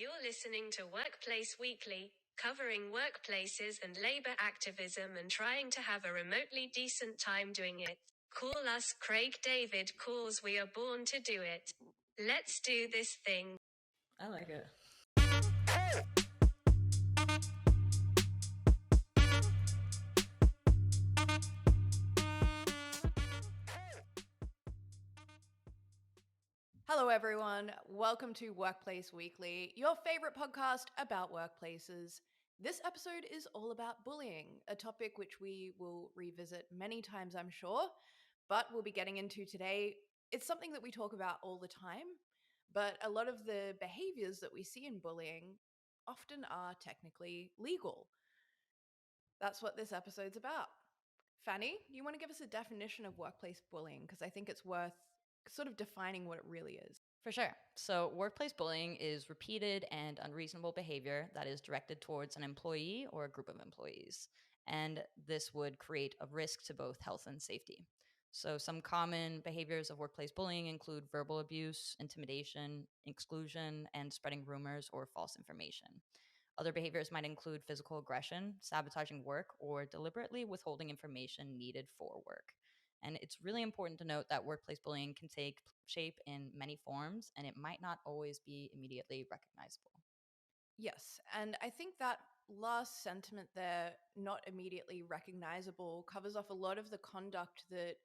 You're listening to Workplace Weekly, covering workplaces and labor activism and trying to have a remotely decent time doing it. Call us Craig David cause we are born to do it. Let's do this thing. I like it. Hello, everyone. Welcome to Workplace Weekly, your favorite podcast about workplaces. This episode is all about bullying, a topic which we will revisit many times, I'm sure, but we'll be getting into today. It's something that we talk about all the time, but a lot of the behaviors that we see in bullying often are technically legal. That's what this episode's about. Fanny, you want to give us a definition of workplace bullying? Because I think it's worth sort of defining what it really is. For sure. So, workplace bullying is repeated and unreasonable behavior that is directed towards an employee or a group of employees. And this would create a risk to both health and safety. So, some common behaviors of workplace bullying include verbal abuse, intimidation, exclusion, and spreading rumors or false information. Other behaviors might include physical aggression, sabotaging work, or deliberately withholding information needed for work. And it's really important to note that workplace bullying can take shape in many forms, and it might not always be immediately recognizable. Yes, and I think that last sentiment there, not immediately recognizable, covers off a lot of the conduct that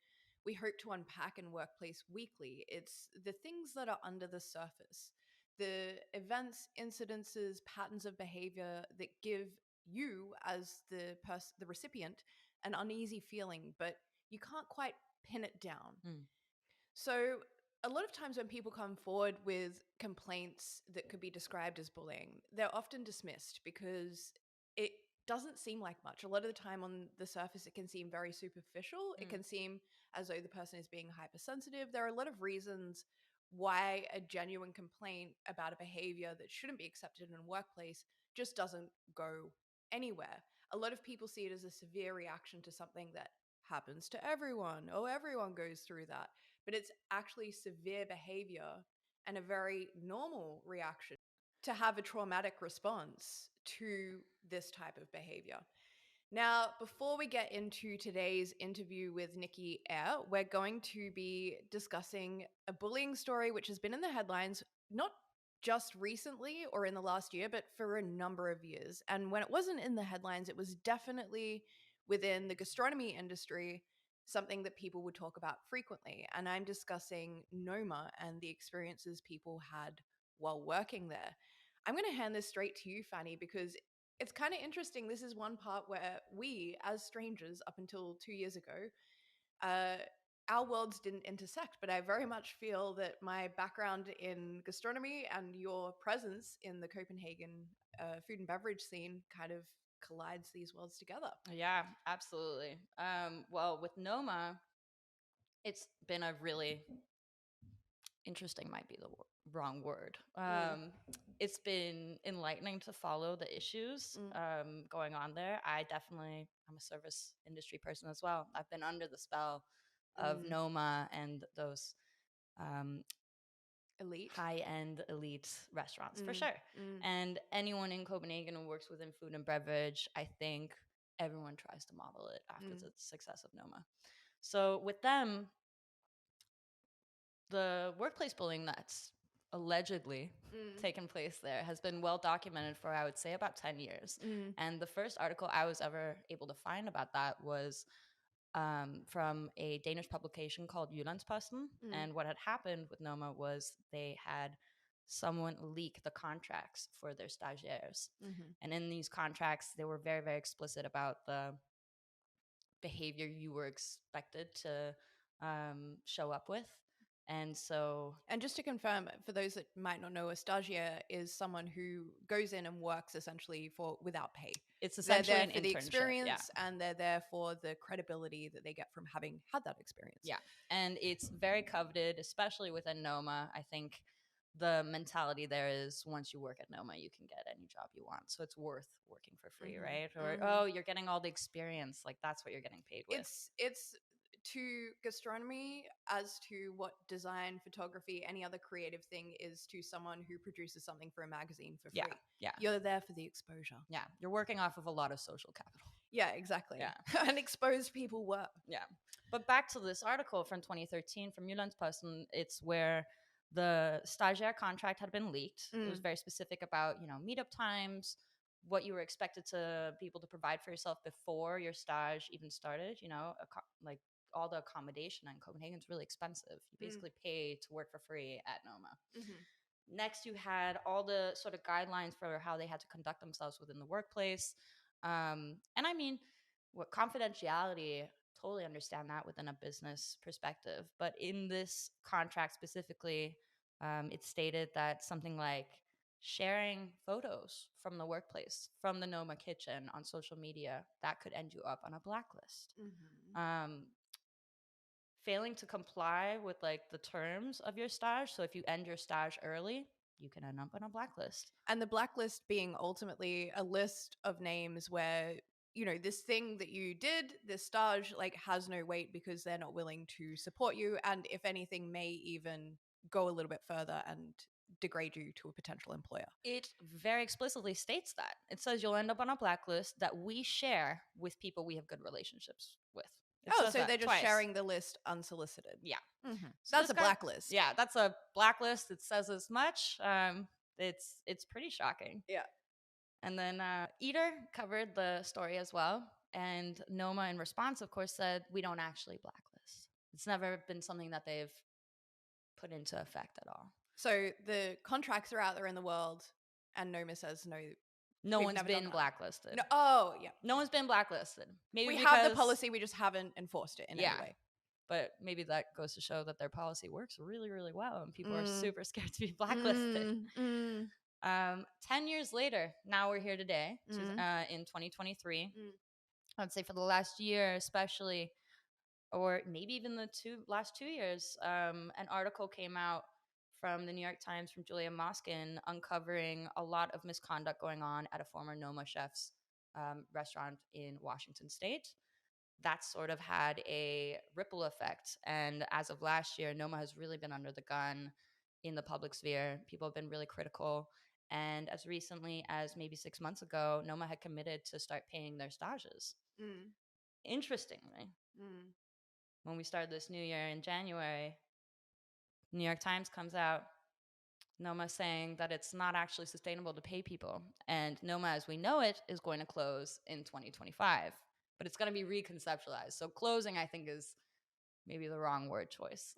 we hope to unpack in Workplace Weekly. It's the things that are under the surface, the events, incidences, patterns of behavior that give you, as the recipient, an uneasy feeling, but you can't quite pin it down. So, a lot of times when people come forward with complaints that could be described as bullying, they're often dismissed because it doesn't seem like much. A lot of the time on the surface, it can seem very superficial. It can seem as though the person is being hypersensitive. There are a lot of reasons why a genuine complaint about a behavior that shouldn't be accepted in a workplace just doesn't go anywhere. A lot of people see it as a severe reaction to something that happens to everyone. Oh, everyone goes through that, but it's actually severe behavior and a very normal reaction to have a traumatic response to this type of behavior. Now, before we get into today's interview with Nicki Eyre, we're going to be discussing a bullying story which has been in the headlines not just recently or in the last year, but for a number of years. And when it wasn't in the headlines, it was definitely within the gastronomy industry, something that people would talk about frequently. And I'm discussing Noma and the experiences people had while working there. I'm going to hand this straight to you, Fanny, because it's kind of interesting. This is one part where we, as strangers, up until 2 years ago, our worlds didn't intersect. But I very much feel that my background in gastronomy and your presence in the Copenhagen food and beverage scene kind of collides these worlds together. Yeah, absolutely. Well, with Noma, it's been a really interesting, might be the wrong word. It's been enlightening to follow the issues going on there. I'm a service industry person as well. I've been under the spell of Noma and those high-end elite restaurants for sure. And anyone in Copenhagen who works within food and beverage, I think everyone tries to model it after the success of Noma. So with them, the workplace bullying that's allegedly taken place there has been well documented for, I would say, about 10 years. And the first article I was ever able to find about that was from a Danish publication called Jyllandsposten. And what had happened with Noma was they had someone leak the contracts for their stagiaires. And in these contracts, they were very, very explicit about the behavior you were expected to show up with. And just to confirm, for those that might not know, a stagiaire is someone who goes in and works essentially without pay. It's essentially they're there an for the internship, experience, and they're there for the credibility that they get from having had that experience. Yeah, and it's very coveted, especially within Noma. I think the mentality there is once you work at Noma, you can get any job you want. So it's worth working for free, right? Or, oh, you're getting all the experience. Like, that's what you're getting paid with. It's to gastronomy as to what design, photography, any other creative thing is to someone who produces something for a magazine for free. Yeah. You're there for the exposure. Yeah. You're working off of a lot of social capital. Yeah, exactly. Yeah. And exposed people were. Yeah. But back to this article from 2013 from Jyllandsposten, it's where the stagiaire contract had been leaked. It was very specific about, meetup times, what you were expected to be able to provide for yourself before your stage even started. Like all the accommodation in Copenhagen is really expensive. You basically pay to work for free at Noma. Next, you had all the sort of guidelines for how they had to conduct themselves within the workplace. And I mean, what confidentiality, totally understand that within a business perspective. But in this contract specifically, it stated that something like sharing photos from the workplace, from the Noma kitchen on social media, that could end you up on a blacklist. Failing to comply with like the terms of your stage. So if you end your stage early, you can end up on a blacklist. And the blacklist being ultimately a list of names where, this thing that you did, this stage, like has no weight because they're not willing to support you. And if anything, may even go a little bit further and degrade you to a potential employer. It very explicitly states that. It says you'll end up on a blacklist that we share with people we have good relationships with. So they're just sharing the list unsolicited. Yeah. So that's a blacklist. Yeah, that's a blacklist. It says as much. It's pretty shocking. Yeah. And then Eater covered the story as well. And Noma, in response, of course, said, we don't actually blacklist. It's never been something that they've put into effect at all. So the contracts are out there in the world, and Noma says no. No one's been blacklisted. No, oh, yeah. No one's been blacklisted. Maybe we have the policy, we just haven't enforced it in any way. But maybe that goes to show that their policy works really, really well, and people are super scared to be blacklisted. 10 years later, now we're here today, in 2023. I'd say for the last year especially, or maybe even the last 2 years, an article came out from the New York Times from Julia Moskin uncovering a lot of misconduct going on at a former Noma chef's restaurant in Washington State. That sort of had a ripple effect. And as of last year, Noma has really been under the gun in the public sphere. People have been really critical. And as recently as maybe 6 months ago, Noma had committed to start paying their stages. Interestingly, when we started this new year in January, New York Times comes out, Noma saying that it's not actually sustainable to pay people. And Noma, as we know it, is going to close in 2025. But it's going to be reconceptualized. So closing, I think, is maybe the wrong word choice.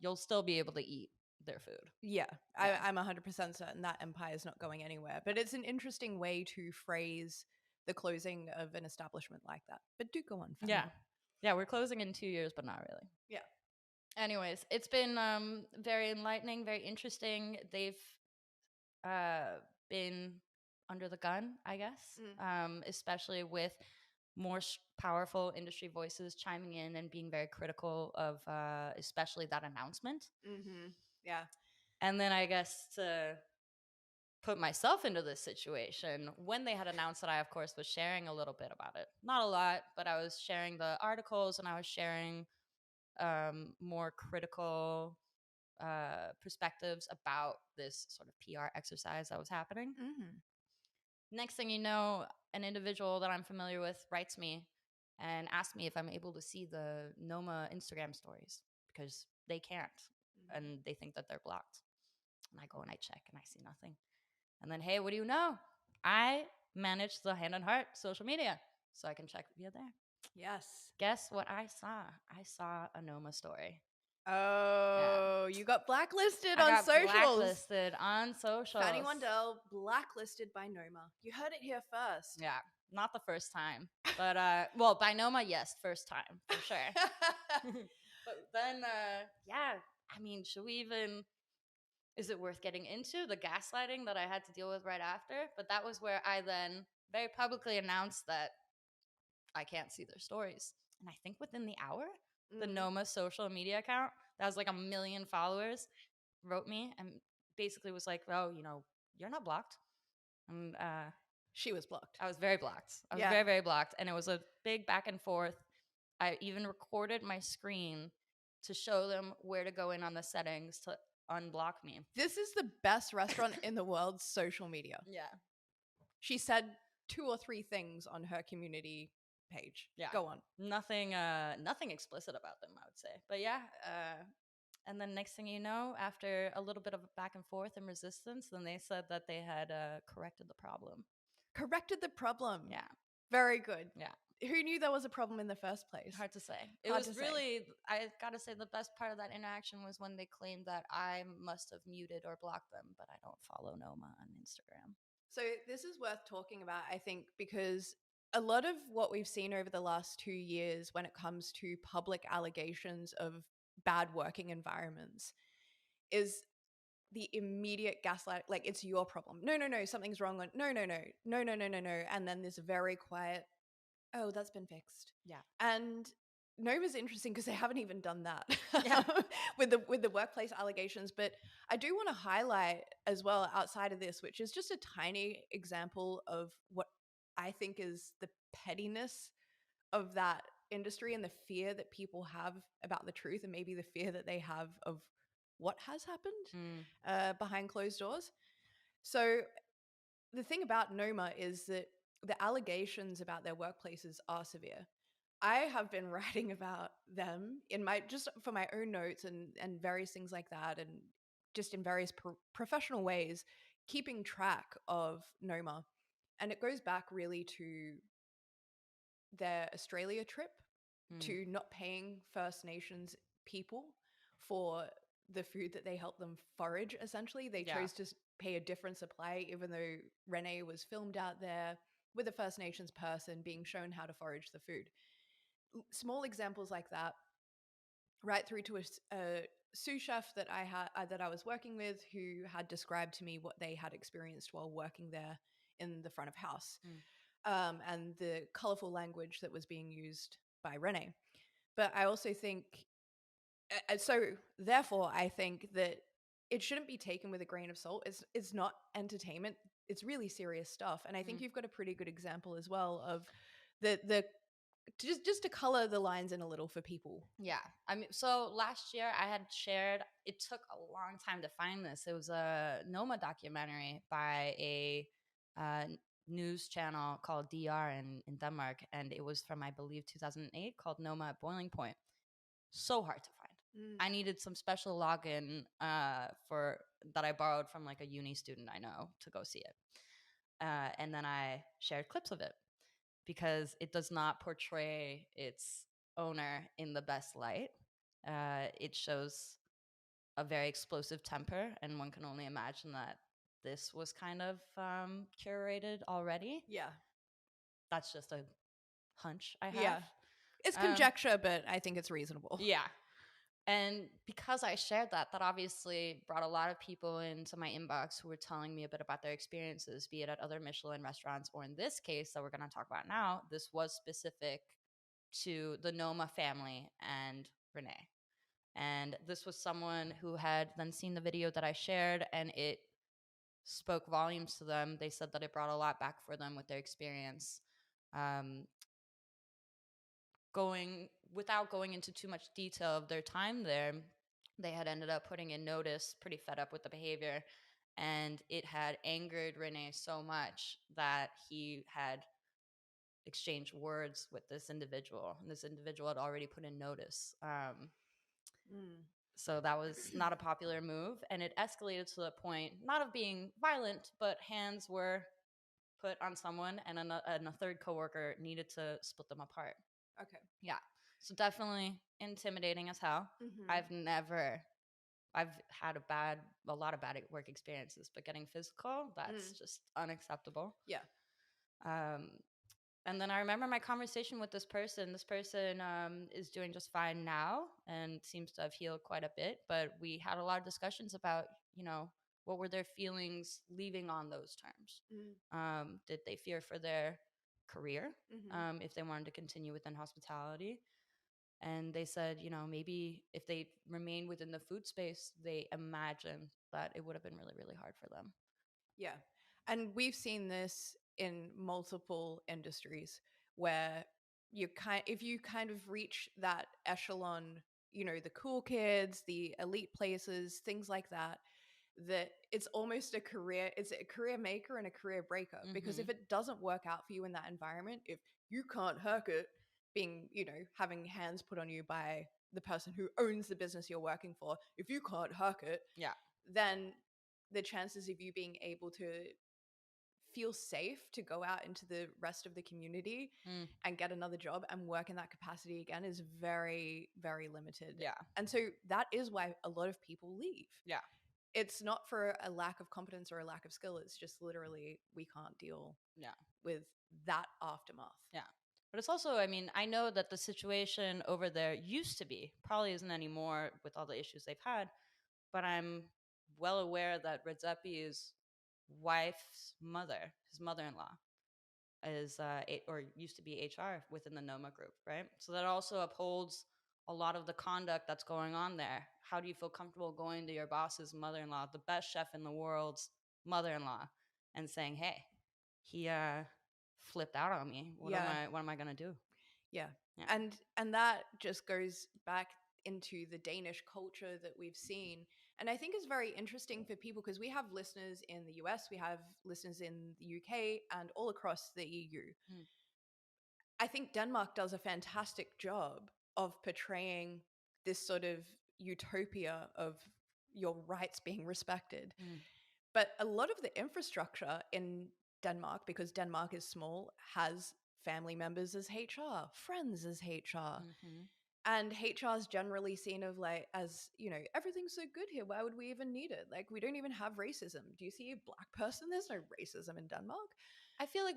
You'll still be able to eat their food. Yeah. I'm 100% certain that empire is not going anywhere. But it's an interesting way to phrase the closing of an establishment like that. But do go on. Fanny. Yeah, we're closing in 2 years, but not really. Yeah. Anyways, it's been very enlightening, very interesting. They've been under the gun, I guess, especially with more powerful industry voices chiming in and being very critical of especially that announcement. Yeah. And then I guess to put myself into this situation, when they had announced that, I, of course, was sharing a little bit about it. Not a lot, but I was sharing the articles and I was sharing more critical perspectives about this sort of PR exercise that was happening. Next thing you know, an individual that I'm familiar with writes me and asks me if I'm able to see the Noma Instagram stories because they can't and they think that they're blocked. And I go and I check and I see nothing. And then, hey, what do you know? I manage the Hand on Heart social media, so I can check via there. Yes. Guess what I saw? I saw a Noma story. Oh, you got blacklisted on socials. Blacklisted on socials. Fanny Wandel blacklisted by Noma. You heard it here first. Yeah, not the first time, but well, by Noma, yes, first time for sure. But then, I mean, should we even? Is it worth getting into the gaslighting that I had to deal with right after? But that was where I then very publicly announced that I can't see their stories. And I think within the hour, the Noma social media account that has like 1 million followers wrote me and basically was like, oh, you're not blocked. And she was blocked. I was very blocked. I was very, very blocked. And it was a big back and forth. I even recorded my screen to show them where to go in on the settings to unblock me. This is the best restaurant in the world's social media. Yeah. She said 2 or 3 things on her community page. Yeah. Go on. Nothing explicit about them, I would say. But yeah, and then next thing you know, after a little bit of back and forth and resistance, then they said that they had corrected the problem. Corrected the problem. Yeah. Very good. Yeah. Who knew there was a problem in the first place? Hard to say. It Hard was to say. really, I gotta say, the best part of that interaction was when they claimed that I must have muted or blocked them, but I don't follow Noma on Instagram. So this is worth talking about, I think, because a lot of what we've seen over the last 2 years when it comes to public allegations of bad working environments is the immediate gaslight, like, it's your problem. No, something's wrong. No. And then this very quiet, oh, that's been fixed. Yeah. And Nova's interesting because they haven't even done that Yeah. with the workplace allegations. But I do want to highlight as well, outside of this, which is just a tiny example of what I think is the pettiness of that industry and the fear that people have about the truth, and maybe the fear that they have of what has happened behind closed doors. So the thing about Noma is that the allegations about their workplaces are severe. I have been writing about them in my, just for my own notes and various things like that, and just in various professional ways, keeping track of Noma. And it goes back really to their Australia trip, to not paying First Nations people for the food that they helped them forage, essentially. They chose to pay a different supply, even though Renee was filmed out there with a First Nations person being shown how to forage the food. Small examples like that, right through to a sous chef that I was working with, who had described to me what they had experienced while working there in the front of house, and the colorful language that was being used by Renee. But I also think, so therefore, I think that it shouldn't be taken with a grain of salt. It's not entertainment. It's really serious stuff. And I think you've got a pretty good example as well of the just to color the lines in a little for people. Yeah. I mean, so last year I had shared, it took a long time to find this. It was a Noma documentary by a news channel called DR in Denmark. And it was from, I believe, 2008, called Noma at Boiling Point. So hard to find. I needed some special login for that I borrowed from like a uni student I know to go see it. And then I shared clips of it, because it does not portray its owner in the best light. It shows a very explosive temper, and one can only imagine that this was kind of curated already. Yeah. That's just a hunch I have. Yeah. It's conjecture, but I think it's reasonable. Yeah. And because I shared that obviously brought a lot of people into my inbox who were telling me a bit about their experiences, be it at other Michelin restaurants, or in this case that we're going to talk about now, this was specific to the Noma family and Renee. And this was someone who had then seen the video that I shared, and it spoke volumes to them. They said that it brought a lot back for them with their experience. Without going into too much detail of their time there, they had ended up putting in notice, pretty fed up with the behavior, and it had angered Renee so much that he had exchanged words with this individual, and this individual had already put in notice. So that was not a popular move, and it escalated to the point, not of being violent, but hands were put on someone, and a third coworker needed to split them apart. Okay. Yeah. So definitely intimidating as hell. I've had a lot of bad work experiences, but getting physical, that's just unacceptable. Yeah. And then I remember my conversation with this person. This person is doing just fine now and seems to have healed quite a bit. But we had a lot of discussions about, what were their feelings leaving on those terms? Did they fear for their career if they wanted to continue within hospitality? And they said, maybe if they remained within the food space, they imagined that it would have been really, really hard for them. Yeah. And we've seen this in multiple industries where if you kind of reach that echelon, the cool kids, the elite places, things like that, that it's almost it's a career maker and a career breaker. Because if it doesn't work out for you in that environment, if you can't hack it, being, having hands put on you by the person who owns the business you're working for, if you can't hack it, then the chances of you being able to feel safe to go out into the rest of the community and get another job and work in that capacity again is very, very limited. And so that is why a lot of people leave. It's not for a lack of competence or a lack of skill. It's just literally we can't deal with that aftermath. But it's also, I mean, I know that the situation over there used to be, probably isn't anymore with all the issues they've had, but I'm well aware that Redzepi's wife's mother, his mother-in-law, is or used to be HR within the NOMA group, right? So that also upholds a lot of the conduct that's going on there. How do you feel comfortable going to your boss's mother-in-law, the best chef in the world's mother-in-law, and saying, "Hey, he flipped out on me. What am I gonna do?" Yeah. And that just goes back into the Danish culture that we've seen. And I think it's very interesting for people because we have listeners in the US, we have listeners in the UK, and all across the EU. I think Denmark does a fantastic job of portraying this sort of utopia of your rights being respected. But a lot of the infrastructure in Denmark, because Denmark is small, has family members as HR, friends as HR. And HR is generally seen of as, everything's so good here. Why would we even need it? Like, we don't even have racism. Do you see a black person? There's no racism in Denmark. I feel like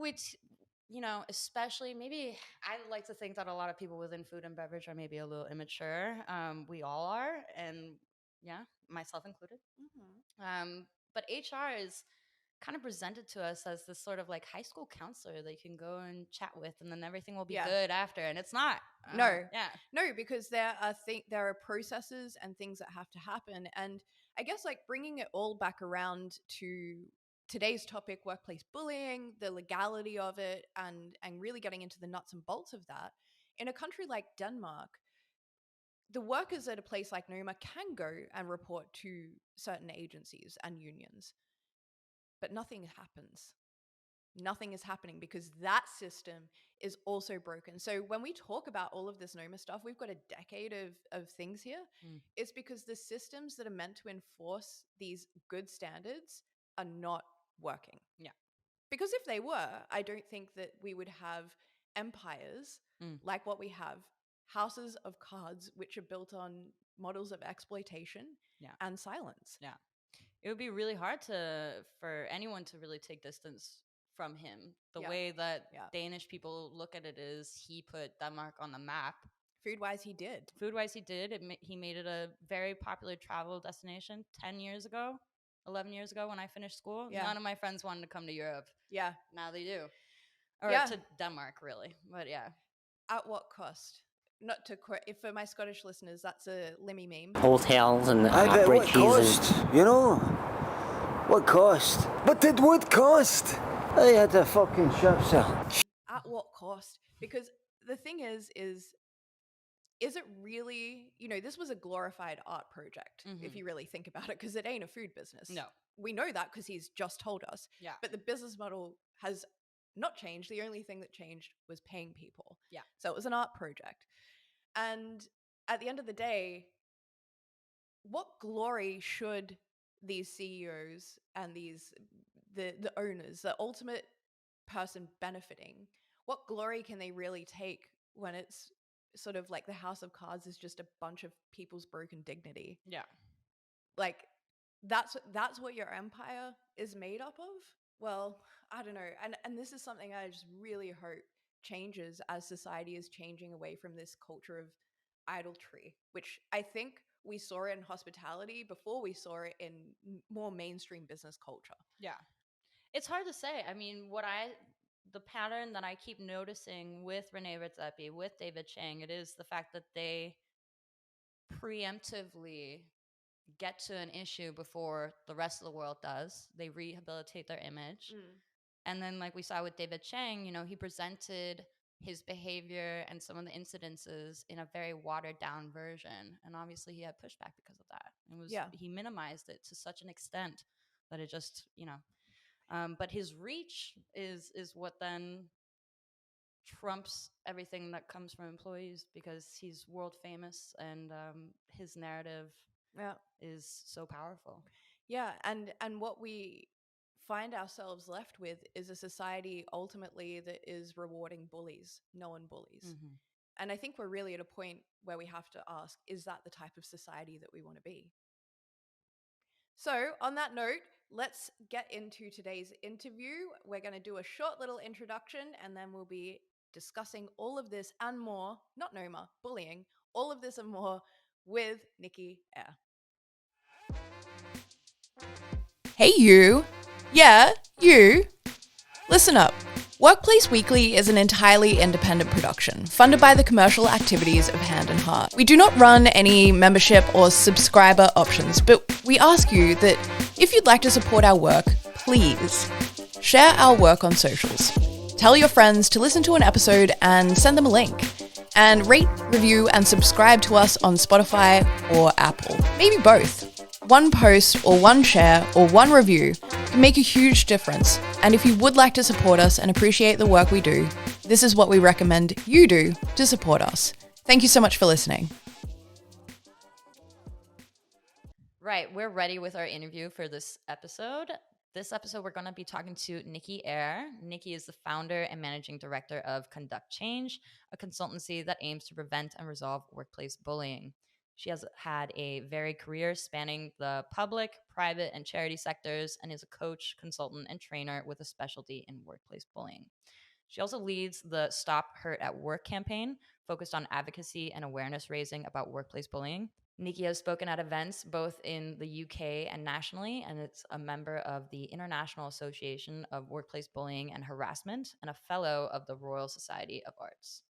especially maybe I like to think that a lot of people within food and beverage are maybe a little immature. We all are. And myself included. But HR is kind of presented to us as this sort of like high school counselor that you can go and chat with and then everything will be good after. And it's not. No, because there are processes and things that have to happen. And I guess bringing it all back around to today's topic, workplace bullying, the legality of it, and really getting into the nuts and bolts of that. In a country like Denmark, the workers at a place like Noma can go and report to certain agencies and unions, but nothing happens. Nothing is happening because that system is also broken. So when we talk about all of this NOMA stuff, we've got a decade of things here. It's because the systems that are meant to enforce these good standards are not working. Because if they were, I don't think that we would have empires like what we have, houses of cards, which are built on models of exploitation and silence. It would be really hard for anyone to really take distance from him. The way that Danish people look at it is he put Denmark on the map. Food-wise, he did. He made it a very popular travel destination 10 years ago, 11 years ago when I finished school. None of my friends wanted to come to Europe. Now they do. Or to Denmark, really. But At what cost? Not to if for my Scottish listeners, that's a Limmy meme. Hotels and what cost? What cost? But it would cost. I had a fucking shop sale. At what cost? Because the thing is it really, this was a glorified art project, if you really think about it, because it ain't a food business. No. We know that because he's just told us. But the business model has not changed. The only thing that changed was paying people. So it was an art project. And at the end of the day, what glory should these CEOs and the owners, the ultimate person benefiting, what glory can they really take when it's sort of like the house of cards is just a bunch of people's broken dignity? That's what your empire is made up of? Well, I don't know. And this is something I just really hope changes as society is changing away from this culture of idolatry, which I think we saw it in hospitality before we saw it in more mainstream business culture. It's hard to say. I mean, the pattern that I keep noticing with Renee Redzepi, with David Chang, it is the fact that they preemptively get to an issue before the rest of the world does. They rehabilitate their image. And then like we saw with David Chang, he presented his behavior and some of the incidences in a very watered down version. And obviously he had pushback because of that. He minimized it to such an extent that it just, but his reach is what then trumps everything that comes from employees, because he's world famous, and his narrative is so powerful. Yeah, and what we find ourselves left with is a society ultimately that is rewarding bullies, no one bullies. Mm-hmm. And I think we're really at a point where we have to ask, is that the type of society that we want to be? So, on that note, let's get into today's interview. We're going to do a short little introduction, and then we'll be discussing all of this and more, not Noma, bullying, all of this and more with Nicki Eyre. Hey, you. Yeah, you. Listen up. Workplace Weekly is an entirely independent production, funded by the commercial activities of Hand and Heart. We do not run any membership or subscriber options, but we ask you that if you'd like to support our work, please share our work on socials. Tell your friends to listen to an episode and send them a link. And rate, review, and subscribe to us on Spotify or Apple. Maybe both. One post or one share or one review can make a huge difference. And if you would like to support us and appreciate the work we do, this is what we recommend you do to support us. Thank you so much for listening. Right, we're ready with our interview for this episode. This episode, we're going to be talking to Nicki Eyre. Nicki is the founder and managing director of Conduct Change, a consultancy that aims to prevent and resolve workplace bullying. She has had a varied career spanning the public, private, and charity sectors, and is a coach, consultant, and trainer with a specialty in workplace bullying. She also leads the Stop Hurt at Work campaign, focused on advocacy and awareness raising about workplace bullying. Nicki has spoken at events both in the UK and nationally, and it's a member of the International Association of Workplace Bullying and Harassment and a fellow of the Royal Society of Arts.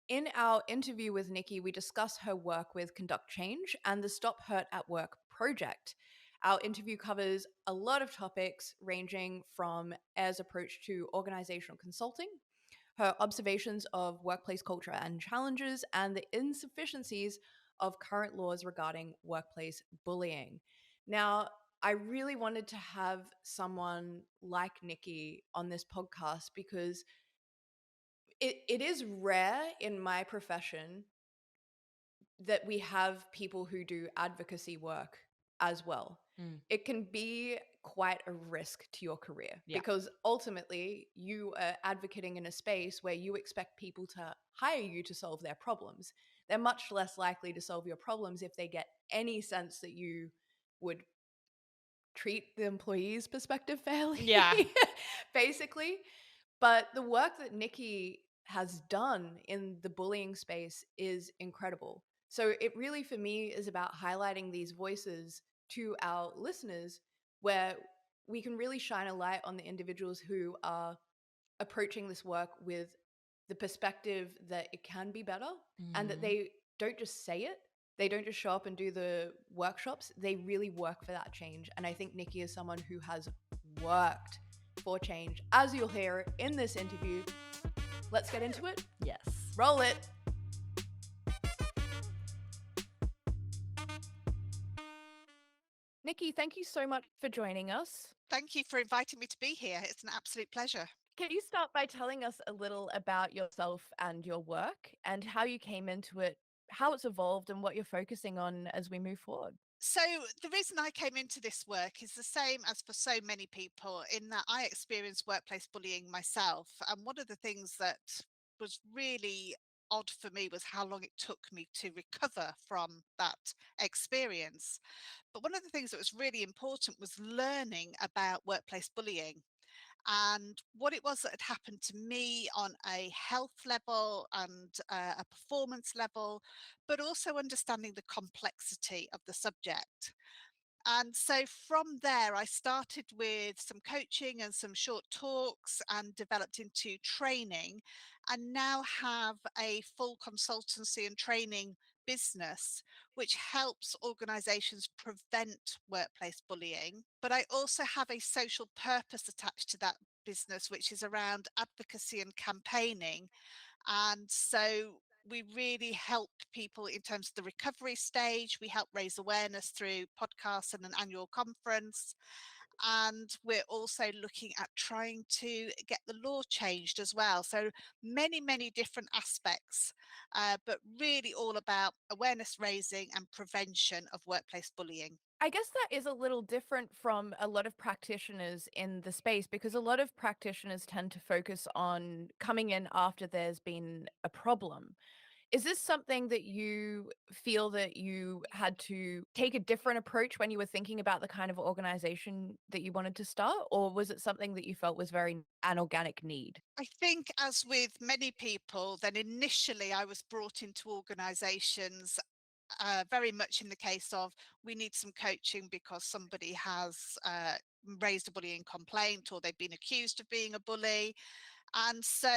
In our interview with Nicki, we discuss her work with Conduct Change and the Stop Hurt at Work project. Our interview covers a lot of topics ranging from Eyre's approach to organizational consulting, her observations of workplace culture and challenges, and the insufficiencies of current laws regarding workplace bullying. Now, I really wanted to have someone like Nicki on this podcast because it is rare in my profession that we have people who do advocacy work as well. It can be quite a risk to your career because ultimately you are advocating in a space where you expect people to hire you to solve their problems. They're much less likely to solve your problems if they get any sense that you would treat the employee's perspective fairly. Yeah. Basically. But the work that Nicki has done in the bullying space is incredible. So it really, for me, is about highlighting these voices to our listeners where we can really shine a light on the individuals who are approaching this work with the perspective that it can be better and that they don't just say it. They don't just show up and do the workshops. They really work for that change. And I think Nicki is someone who has worked for change, as you'll hear in this interview. Let's get into it. Yes. Roll it. Nicki, thank you so much for joining us. Thank you for inviting me to be here. It's an absolute pleasure. Can you start by telling us a little about yourself and your work and how you came into it, how it's evolved, and what you're focusing on as we move forward? So the reason I came into this work is the same as for so many people, in that I experienced workplace bullying myself. And one of the things that was really odd for me was how long it took me to recover from that experience. But one of the things that was really important was learning about workplace bullying and what it was that had happened to me on a health level and a performance level, but also understanding the complexity of the subject. And so from there, I started with some coaching and some short talks and developed into training, and now have a full consultancy and training business which helps organizations prevent workplace bullying. But I also have a social purpose attached to that business, which is around advocacy and campaigning. And so we really help people in terms of the recovery stage. We help raise awareness through podcasts and an annual conference. And we're also looking at trying to get the law changed as well. So many, many different aspects, but really all about awareness raising and prevention of workplace bullying. I guess that is a little different from a lot of practitioners in the space, because a lot of practitioners tend to focus on coming in after there's been a problem. Is this something that you feel that you had to take a different approach when you were thinking about the kind of organization that you wanted to start? Or was it something that you felt was very an organic need? I think, as with many people, then initially I was brought into organisations very much in the case of we need some coaching because somebody has raised a bullying complaint or they've been accused of being a bully. And so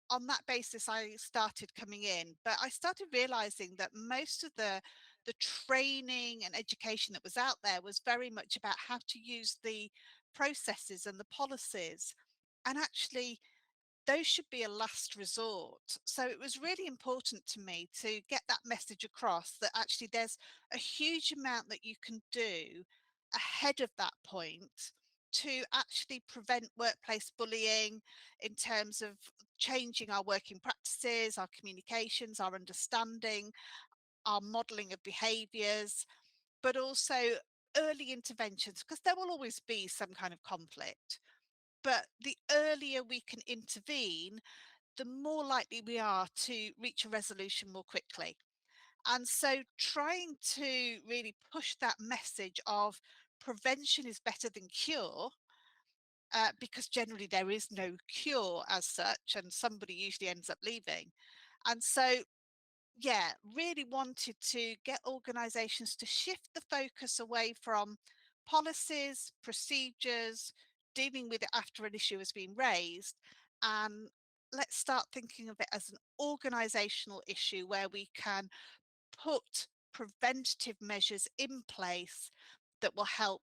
on that basis, I started coming in, but I started realizing that most of the training and education that was out there was very much about how to use the processes and the policies. And actually, those should be a last resort. So it was really important to me to get that message across that actually there's a huge amount that you can do ahead of that point to actually prevent workplace bullying in terms of changing our working practices, our communications, our understanding, our modeling of behaviors, but also early interventions, because there will always be some kind of conflict. But the earlier we can intervene, the more likely we are to reach a resolution more quickly. And so trying to really push that message of prevention is better than cure, because generally there is no cure as such, and somebody usually ends up leaving. And so, yeah, really wanted to get organisations to shift the focus away from policies, procedures, dealing with it after an issue has been raised, and let's start thinking of it as an organisational issue where we can put preventative measures in place that will help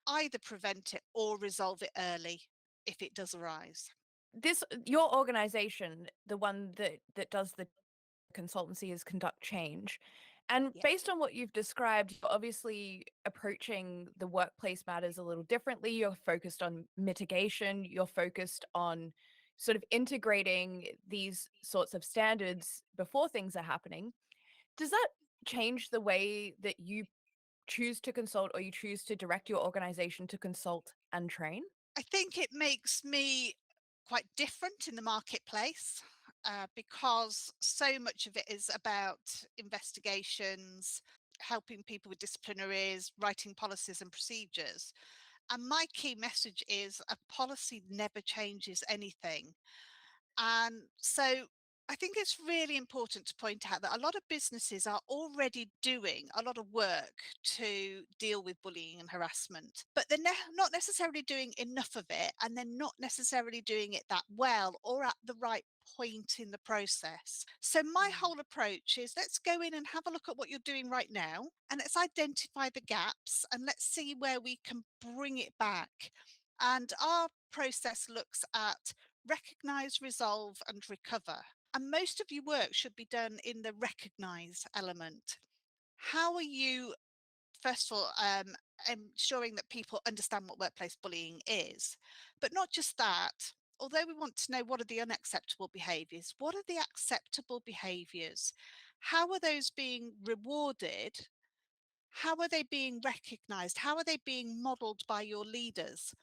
either prevent it or resolve it early if it does arise. This your organization, the one that does the consultancy, is Conduct Change. And Yeah. based on what you've described, you're obviously approaching the workplace matters a little differently. You're focused on mitigation, you're focused on sort of integrating these sorts of standards before things are happening. Does that change the way that you choose to consult, or you choose to direct your organization to consult and train? I think it makes me quite different in the marketplace, because so much of it is about investigations, helping people with disciplinaries, writing policies and procedures. And my key message is a policy never changes anything. And so I think it's really important to point out that a lot of businesses are already doing a lot of work to deal with bullying and harassment, but they're not necessarily doing enough of it, and they're not necessarily doing it that well or at the right point in the process. So my Mm. whole approach is, let's go in and have a look at what you're doing right now, and let's identify the gaps, and let's see where we can bring it back. And our process looks at recognize, resolve, and recover. And most of your work should be done in the recognize element. How are you, first of all, ensuring that people understand what workplace bullying is? But not just that. Although we want to know what are the unacceptable behaviours, what are the acceptable behaviours? How are those being rewarded? How are they being recognised? How are they being modelled by your leaders?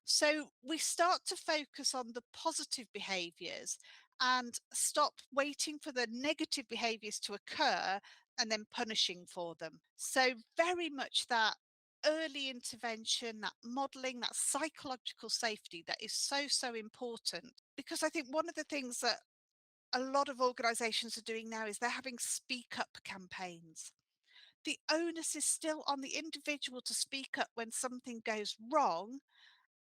So we start to focus on the positive behaviours and stop waiting for the negative behaviours to occur and then punishing for them. So very much that early intervention, that modelling, that psychological safety that is so, so important. Because I think one of the things that a lot of organisations are doing now is they're having speak up campaigns. The onus is still on the individual to speak up when something goes wrong,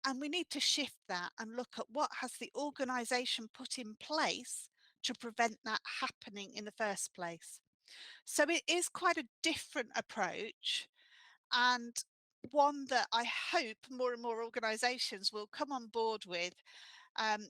and we need to shift that and look at what has the organisation put in place to prevent that happening in the first place. So it is quite a different approach, and one that I hope more and more organisations will come on board with. Um,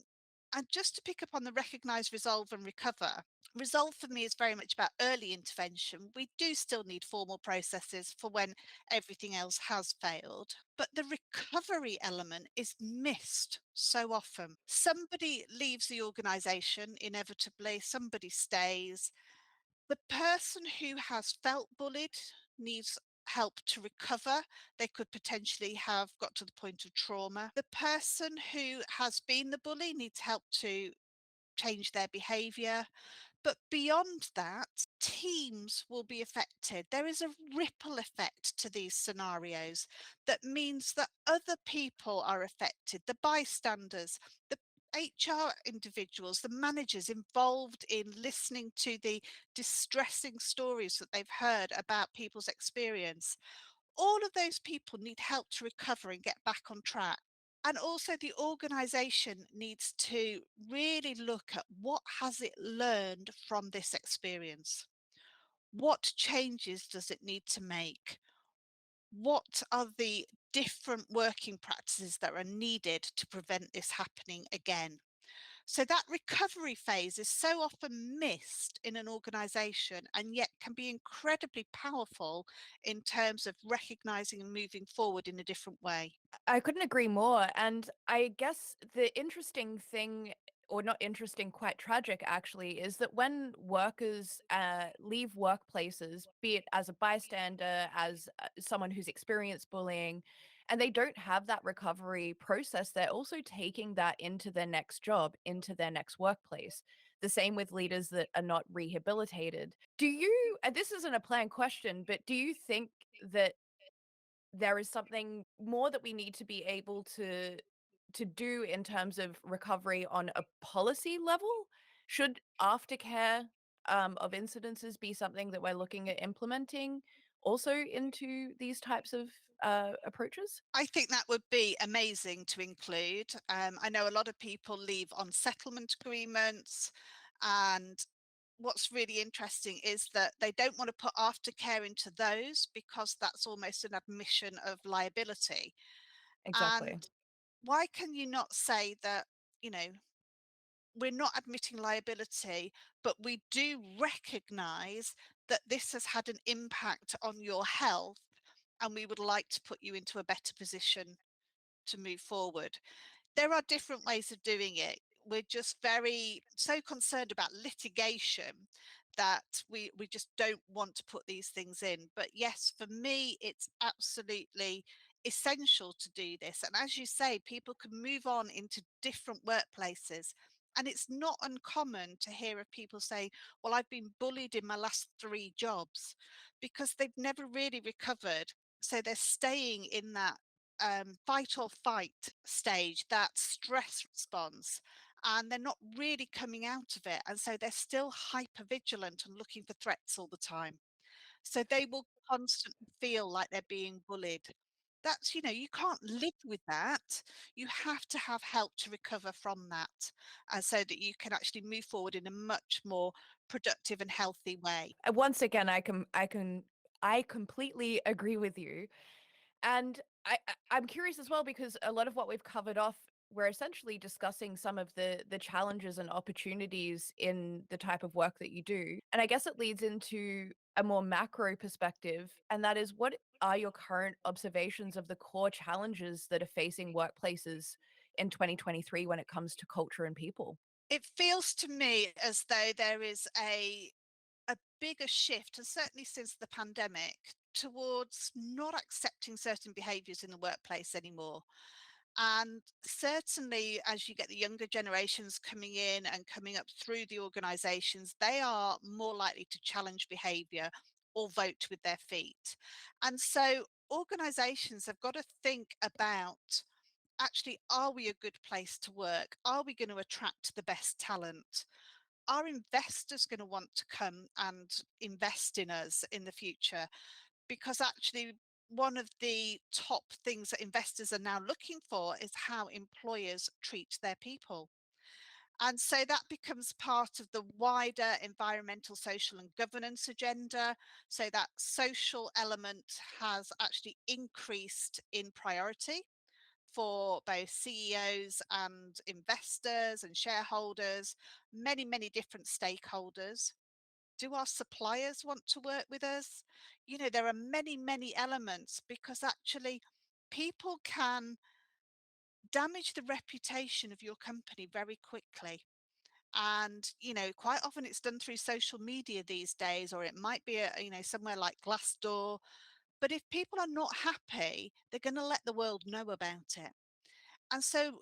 And just to pick up on the recognise, resolve and recover, resolve for me is very much about early intervention. We do still need formal processes for when everything else has failed, but the recovery element is missed so often. Somebody leaves the organisation inevitably, somebody stays. The person who has felt bullied needs help to recover. They could potentially have got to the point of trauma. The person who has been the bully needs help to change their behaviour. But beyond that, teams will be affected. There is a ripple effect to these scenarios that means that other people are affected, the bystanders, the HR individuals, the managers involved in listening to the distressing stories that they've heard about people's experience. All of those people need help to recover and get back on track. And also the organisation needs to really look at what has it learned from this experience. What changes does it need to make? What are the different working practices that are needed to prevent this happening again? So that recovery phase is so often missed in an organisation and yet can be incredibly powerful in terms of recognising and moving forward in a different way. I couldn't agree more. And I guess the interesting thing, or not interesting, quite tragic actually, is that when workers leave workplaces, be it as a bystander, as someone who's experienced bullying, and they don't have that recovery process, they're also taking that into their next job, into their next workplace. The same with leaders that are not rehabilitated. Do you, and this isn't a planned question, but do you think that there is something more that we need to be able to do in terms of recovery on a policy level? Should aftercare of incidences be something that we're looking at implementing also into these types of approaches? I think that would be amazing to include. I know a lot of people leave on settlement agreements, and what's really interesting is that they don't want to put aftercare into those because that's almost an admission of liability. Exactly. And why can you not say that, you know, we're not admitting liability, but we do recognize that this has had an impact on your health, and we would like to put you into a better position to move forward. There are different ways of doing it. We're just very so concerned about litigation that we just don't want to put these things in. But yes, for me, it's absolutely essential to do this. And as you say, people can move on into different workplaces. And it's not uncommon to hear of people say, well, I've been bullied in my last 3 jobs, because they've never really recovered. So they're staying in that fight or fight stage, that stress response, and they're not really coming out of it. And so they're still hyper vigilant and looking for threats all the time. So they will constantly feel like they're being bullied. That's, you can't live with that. You have to have help to recover from that, and so that you can actually move forward in a much more productive and healthy way. Once again, I completely agree with you. And I'm curious as well, because a lot of what we've covered off, we're essentially discussing some of the challenges and opportunities in the type of work that you do. And I guess it leads into a more macro perspective, and that is, what are your current observations of the core challenges that are facing workplaces in 2023 when it comes to culture and people? It feels to me as though there is a bigger shift, and certainly since the pandemic, towards not accepting certain behaviours in the workplace anymore. And certainly, as you get the younger generations coming in and coming up through the organisations, they are more likely to challenge behaviour or vote with their feet. And so organisations have got to think about, actually, are we a good place to work? Are we going to attract the best talent? Are investors going to want to come and invest in us in the future? Because actually, one of the top things that investors are now looking for is how employers treat their people. And so that becomes part of the wider environmental, social, and governance agenda. So that social element has actually increased in priority for both CEOs and investors and shareholders, many, many different stakeholders. Do our suppliers want to work with us? You know, there are many, many elements, because actually people can damage the reputation of your company very quickly. And, you know, quite often it's done through social media these days, or it might be, somewhere like Glassdoor. But if people are not happy, they're going to let the world know about it. And so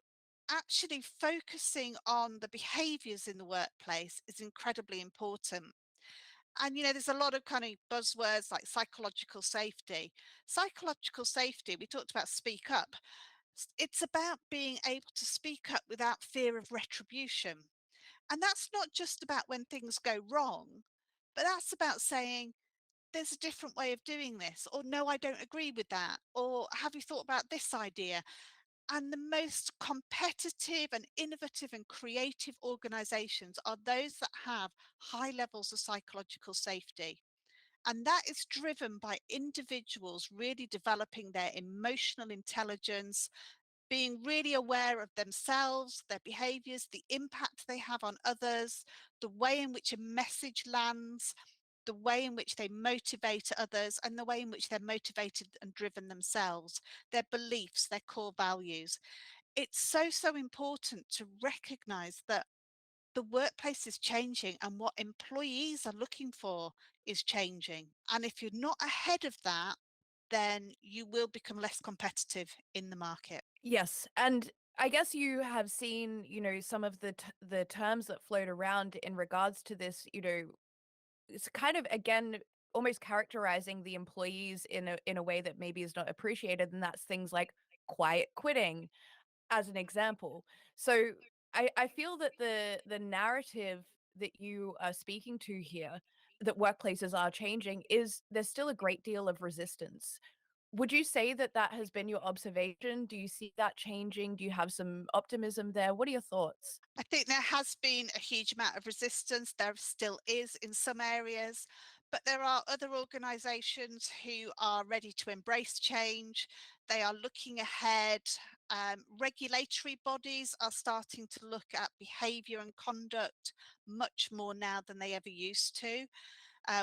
actually focusing on the behaviors in the workplace is incredibly important. And, there's a lot of kind of buzzwords like psychological safety. Psychological safety, we talked about speak up. It's about being able to speak up without fear of retribution. And that's not just about when things go wrong, but that's about saying, there's a different way of doing this, or no, I don't agree with that, or have you thought about this idea? And the most competitive and innovative and creative organizations are those that have high levels of psychological safety. And that is driven by individuals really developing their emotional intelligence, being really aware of themselves, their behaviors, the impact they have on others, the way in which a message lands, the way in which they motivate others, and the way in which they're motivated and driven themselves, their beliefs, their core values. It's so, so important to recognize that the workplace is changing and what employees are looking for is changing. And if you're not ahead of that, then you will become less competitive in the market. Yes, and I guess you have seen, some of the terms that float around in regards to this, it's kind of, again, almost characterizing the employees in a way that maybe is not appreciated, and that's things like quiet quitting, as an example. So I feel that the narrative that you are speaking to here, that workplaces are changing, is there's still a great deal of resistance. Would you say that that has been your observation? Do you see that changing? Do you have some optimism there? What are your thoughts? I think there has been a huge amount of resistance. There still is in some areas, but there are other organisations who are ready to embrace change. They are looking ahead. Regulatory bodies are starting to look at behaviour and conduct much more now than they ever used to,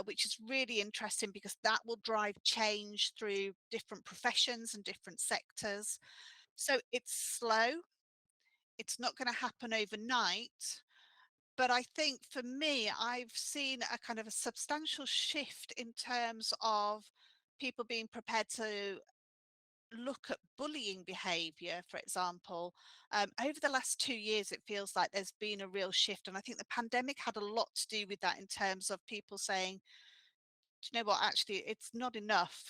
which is really interesting because that will drive change through different professions and different sectors. So it's slow. It's not going to happen overnight. But I think for me, I've seen a kind of a substantial shift in terms of people being prepared to look at bullying behavior, for example. Over the last 2 years, it feels like there's been a real shift. And I think the pandemic had a lot to do with that, in terms of people saying, do you know what, actually, it's not enough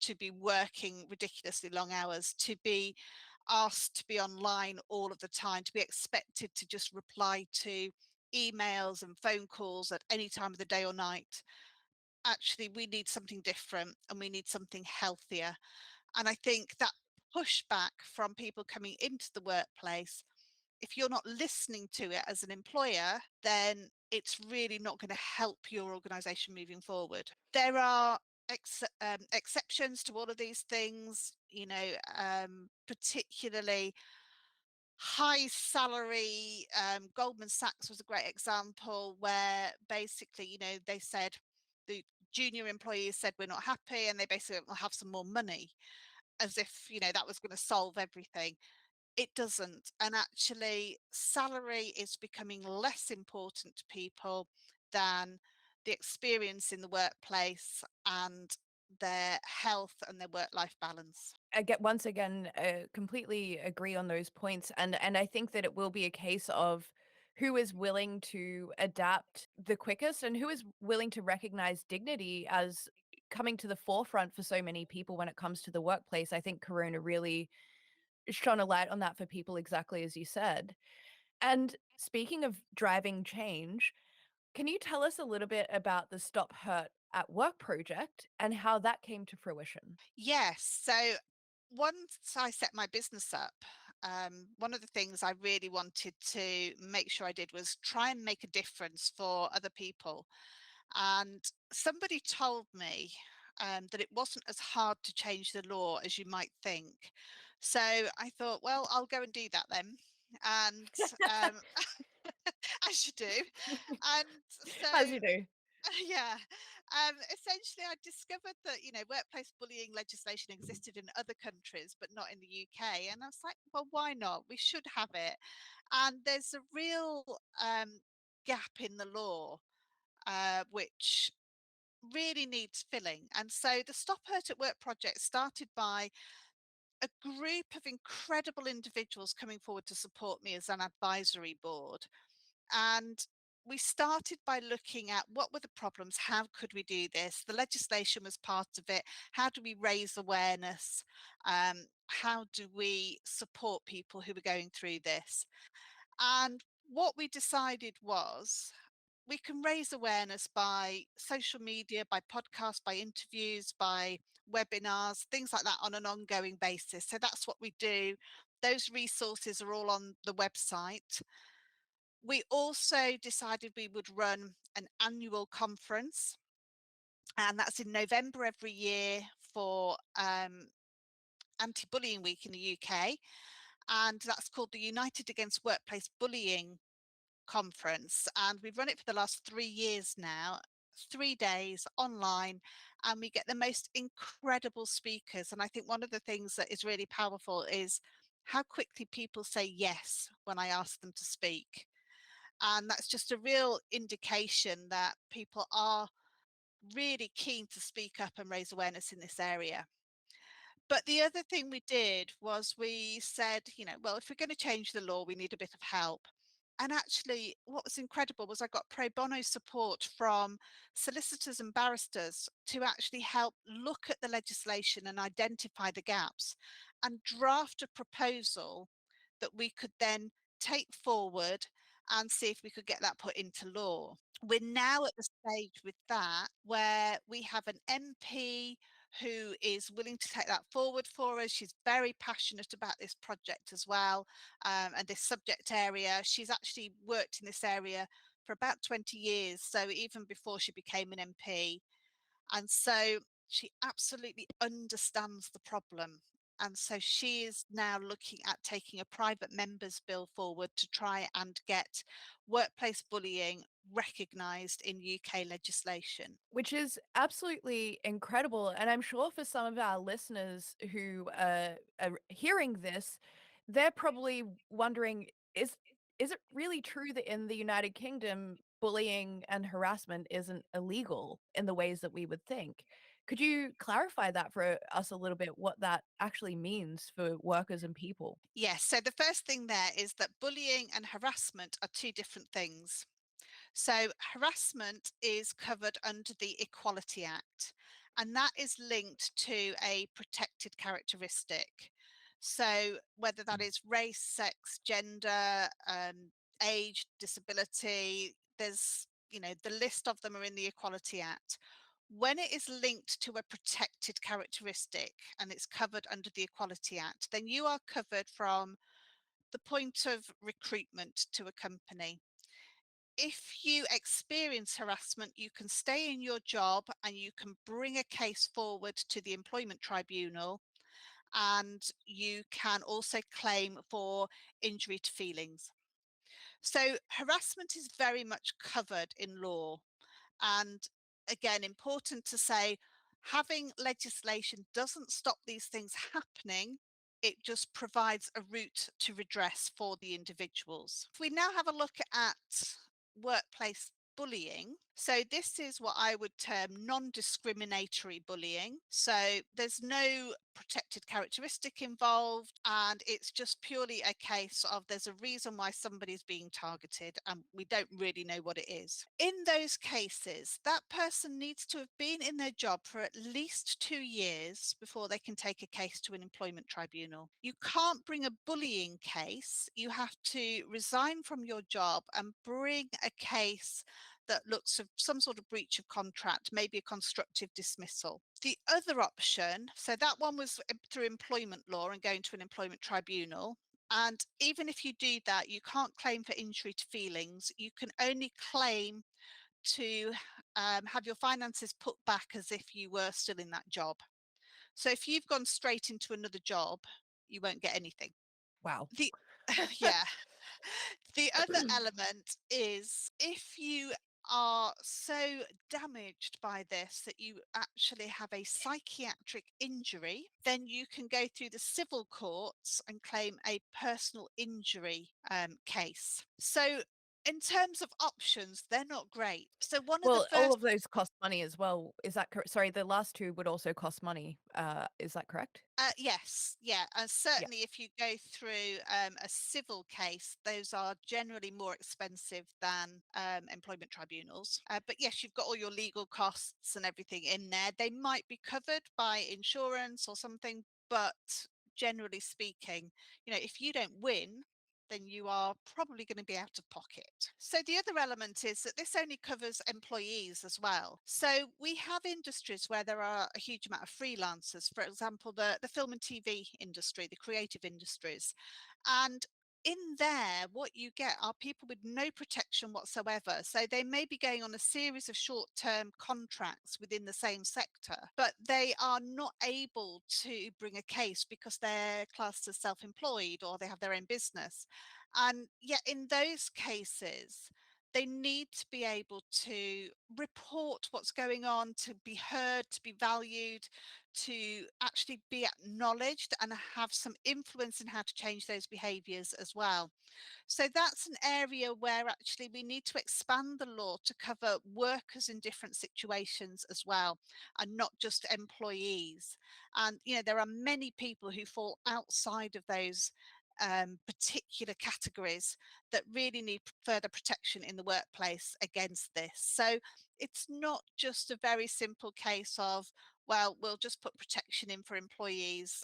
to be working ridiculously long hours, to be asked to be online all of the time, to be expected to just reply to emails and phone calls at any time of the day or night. Actually, we need something different and we need something healthier. And I think that pushback from people coming into the workplace, if you're not listening to it as an employer, then it's really not going to help your organization moving forward. There are exceptions to all of these things, particularly high salary. Goldman Sachs was a great example, where basically, they said, the junior employees said, we're not happy, and they basically will have some more money, as if, that was going to solve everything. It doesn't. And actually, salary is becoming less important to people than the experience in the workplace and their health and their work-life balance. I get once again completely agree on those points, and I think that it will be a case of who is willing to adapt the quickest and who is willing to recognize dignity as coming to the forefront for so many people when it comes to the workplace. I think Corona really shone a light on that for people, exactly as you said. And speaking of driving change, can you tell us a little bit about the Stop Hurt at Work project and how that came to fruition? Yes. So once I set my business up, one of the things I really wanted to make sure I did was try and make a difference for other people. And somebody told me that it wasn't as hard to change the law as you might think. So I thought, well, I'll go and do that then. And as you do. And so As you do. yeah, essentially I discovered that, workplace bullying legislation existed in other countries but not in the UK, and I was like, well, why not? We should have it. And there's a real gap in the law which really needs filling. And so the Stop Hurt at Work project started by a group of incredible individuals coming forward to support me as an advisory board. And we started by looking at what were the problems, how could we do this? The legislation was part of it. How do we raise awareness? How do we support people who were going through this? And what we decided was we can raise awareness by social media, by podcasts, by interviews, by webinars, things like that on an ongoing basis. So that's what we do. Those resources are all on the website. We also decided we would run an annual conference, and that's in November every year for Anti-Bullying Week in the UK. And that's called the United Against Workplace Bullying Conference. And we've run it for the last 3 years now, 3 days online, and we get the most incredible speakers. And I think one of the things that is really powerful is how quickly people say yes when I ask them to speak. And that's just a real indication that people are really keen to speak up and raise awareness in this area. But the other thing we did was we said, well, if we're going to change the law, we need a bit of help. And actually, what was incredible was I got pro bono support from solicitors and barristers to actually help look at the legislation and identify the gaps and draft a proposal that we could then take forward and see if we could get that put into law. We're now at the stage with that where we have an MP who is willing to take that forward for us. She's very passionate about this project as well, and this subject area. She's actually worked in this area for about 20 years, so even before she became an MP. And so she absolutely understands the problem. And so she is now looking at taking a private members bill forward to try and get workplace bullying recognised in UK legislation. Which is absolutely incredible. And I'm sure for some of our listeners who are hearing this, they're probably wondering, is it really true that in the United Kingdom, bullying and harassment isn't illegal in the ways that we would think? Could you clarify that for us a little bit, what that actually means for workers and people? Yes, so the first thing there is that bullying and harassment are two different things. So harassment is covered under the Equality Act, and that is linked to a protected characteristic. So whether that is race, sex, gender, age, disability, there's, the list of them are in the Equality Act. When it is linked to a protected characteristic and it's covered under the Equality Act, then you are covered from the point of recruitment to a company. If you experience harassment, you can stay in your job and you can bring a case forward to the employment tribunal, and you can also claim for injury to feelings. So harassment is very much covered in law. And again, important to say, having legislation doesn't stop these things happening. It just provides a route to redress for the individuals. If we now have a look at workplace bullying. So this is what I would term non-discriminatory bullying. So there's no protected characteristic involved, and it's just purely a case of there's a reason why somebody's being targeted and we don't really know what it is. In those cases, that person needs to have been in their job for at least 2 years before they can take a case to an employment tribunal. You can't bring a bullying case. You have to resign from your job and bring a case that looks of some sort of breach of contract, maybe a constructive dismissal. The other option, so that one was through employment law and going to an employment tribunal. And even if you do that, you can't claim for injury to feelings. You can only claim to have your finances put back as if you were still in that job. So if you've gone straight into another job, you won't get anything. Wow. The yeah. The other element is if you are so damaged by this that you actually have a psychiatric injury, then you can go through the civil courts and claim a personal injury case. So in terms of options, they're not great. So one of the Well, all first of those cost money as well. Is that correct? Sorry, the last two would also cost money. Is that correct? yes, yeah, Yeah. certainly if you go through a civil case, those are generally more expensive than employment tribunals. But yes, you've got all your legal costs and everything in there. They might be covered by insurance or something, but generally speaking, if you don't win, then you are probably going to be out of pocket. So the other element is that this only covers employees as well. So we have industries where there are a huge amount of freelancers, for example, the film and TV industry, the creative industries. And in there, what you get are people with no protection whatsoever. So they may be going on a series of short-term contracts within the same sector, but they are not able to bring a case because they're classed as self-employed or they have their own business. And yet in those cases, they need to be able to report what's going on, to be heard, to be valued, to actually be acknowledged and have some influence in how to change those behaviours as well. So that's an area where actually we need to expand the law to cover workers in different situations as well, and not just employees. And there are many people who fall outside of those particular categories that really need further protection in the workplace against this. So it's not just a very simple case of, well, we'll just put protection in for employees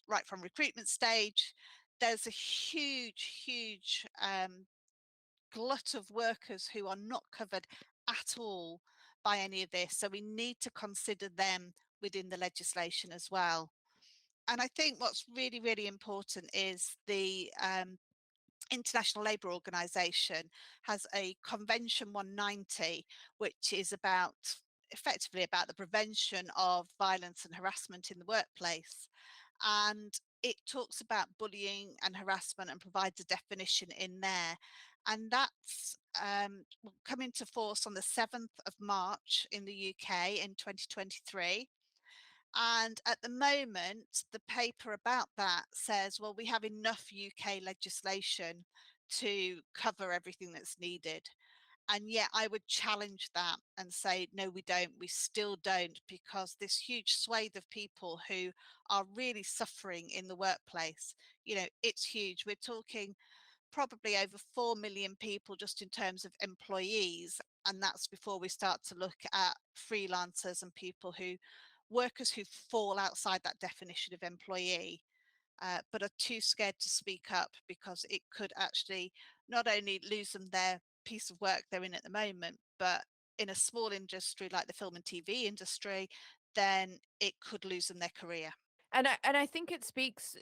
right from recruitment stage. There's a huge glut of workers who are not covered at all by any of this. So we need to consider them within the legislation as well. And I think what's really important is the International Labour Organization has a Convention 190, which is effectively about the prevention of violence and harassment in the workplace. And it talks about bullying and harassment and provides a definition in there. And that's will come into force on the 7th of March in the UK in 2023. And at the moment, the paper about that says, well, we have enough UK legislation to cover everything that's needed. And yet I would challenge that and say, no, we don't. We still don't, because this huge swathe of people who are really suffering in the workplace, it's huge. We're talking probably over 4 million people just in terms of employees. And that's before we start to look at freelancers and workers who fall outside that definition of employee, but are too scared to speak up because it could actually not only lose them their piece of work they're in at the moment, but in a small industry like the film and TV industry, then it could lose them their career. And I think it speaks,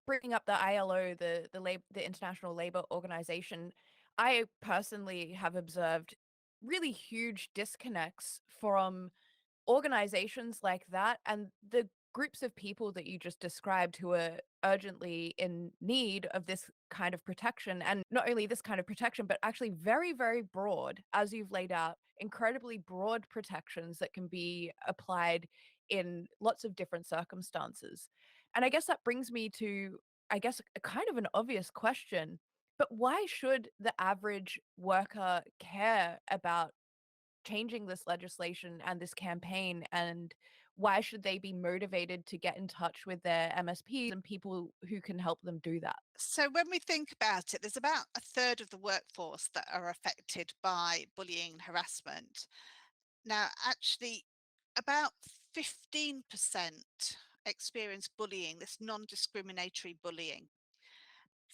bringing up the ILO, the International Labour Organization. I personally have observed really huge disconnects from organizations like that and the groups of people that you just described who are urgently in need of this kind of protection. And not only this kind of protection, but actually very, very broad, as you've laid out, incredibly broad protections that can be applied in lots of different circumstances. And I guess that brings me to, I guess, a kind of an obvious question. But why should the average worker care about changing this legislation and this campaign, and why should they be motivated to get in touch with their MSPs and people who can help them do that? So when we think about it, there's about a third of the workforce that are affected by bullying and harassment. Now, actually, about 15% experience bullying, this non-discriminatory bullying.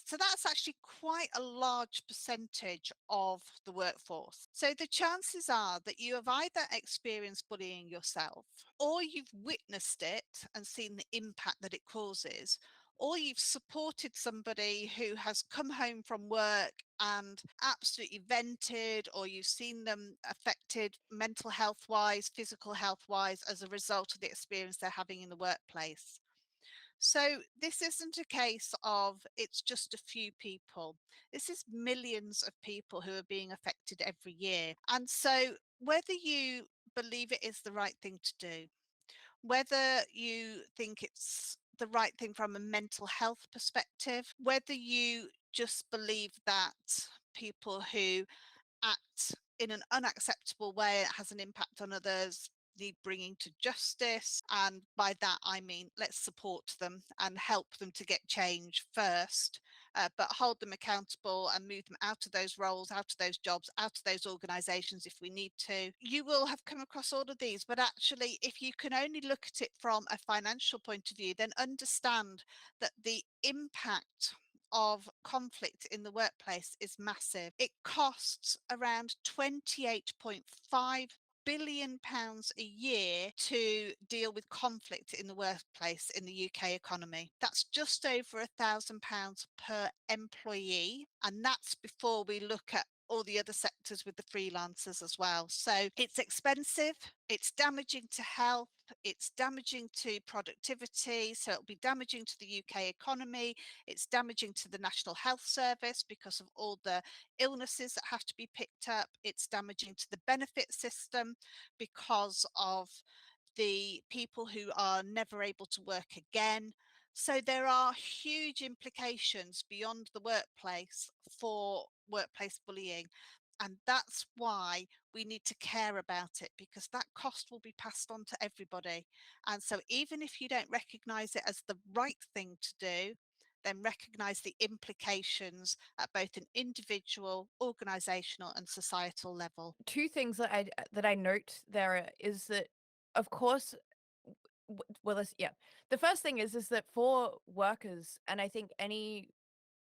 So that's actually quite a large percentage of the workforce. So the chances are that you have either experienced bullying yourself, or you've witnessed it and seen the impact that it causes, or you've supported somebody who has come home from work and absolutely vented, or you've seen them affected mental health wise, physical health wise, as a result of the experience they're having in the workplace. So this isn't a case of it's just a few people. This is millions of people who are being affected every year. And so whether you believe it is the right thing to do, whether you think it's the right thing from a mental health perspective, whether you just believe that people who act in an unacceptable way, it has an impact on others, need bringing to justice. And by that, I mean, let's support them and help them to get change first, but hold them accountable and move them out of those roles, out of those jobs, out of those organisations if we need to. You will have come across all of these, but actually, if you can only look at it from a financial point of view, then understand that the impact of conflict in the workplace is massive. It costs around 28.5 billion pounds a year to deal with conflict in the workplace in the UK economy. That's just over £1,000 per employee, and that's before we look at all the other sectors with the freelancers as well. So it's expensive, it's damaging to health, it's damaging to productivity, so it'll be damaging to the UK economy, it's damaging to the National Health Service because of all the illnesses that have to be picked up, it's damaging to the benefit system because of the people who are never able to work again. So there are huge implications beyond the workplace for workplace bullying. And that's why we need to care about it, because that cost will be passed on to everybody. And so even if you don't recognise it as the right thing to do, then recognise the implications at both an individual, organisational and societal level. Two things that I note there is that, of course, yeah. The first thing is that for workers, and I think any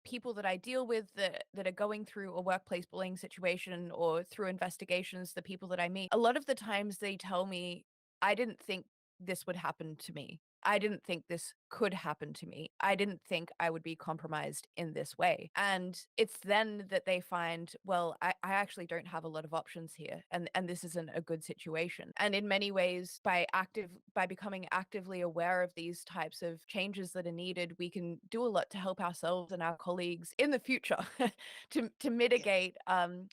people that I deal with that are going through a workplace bullying situation or through investigations, the people that I meet, a lot of the times they tell me, I didn't think this would happen to me. I didn't think this could happen to me. I didn't think I would be compromised in this way. And it's then that they find, well, I actually don't have a lot of options here. And this isn't a good situation. And in many ways, by becoming actively aware of these types of changes that are needed, we can do a lot to help ourselves and our colleagues in the future to Yeah. mitigate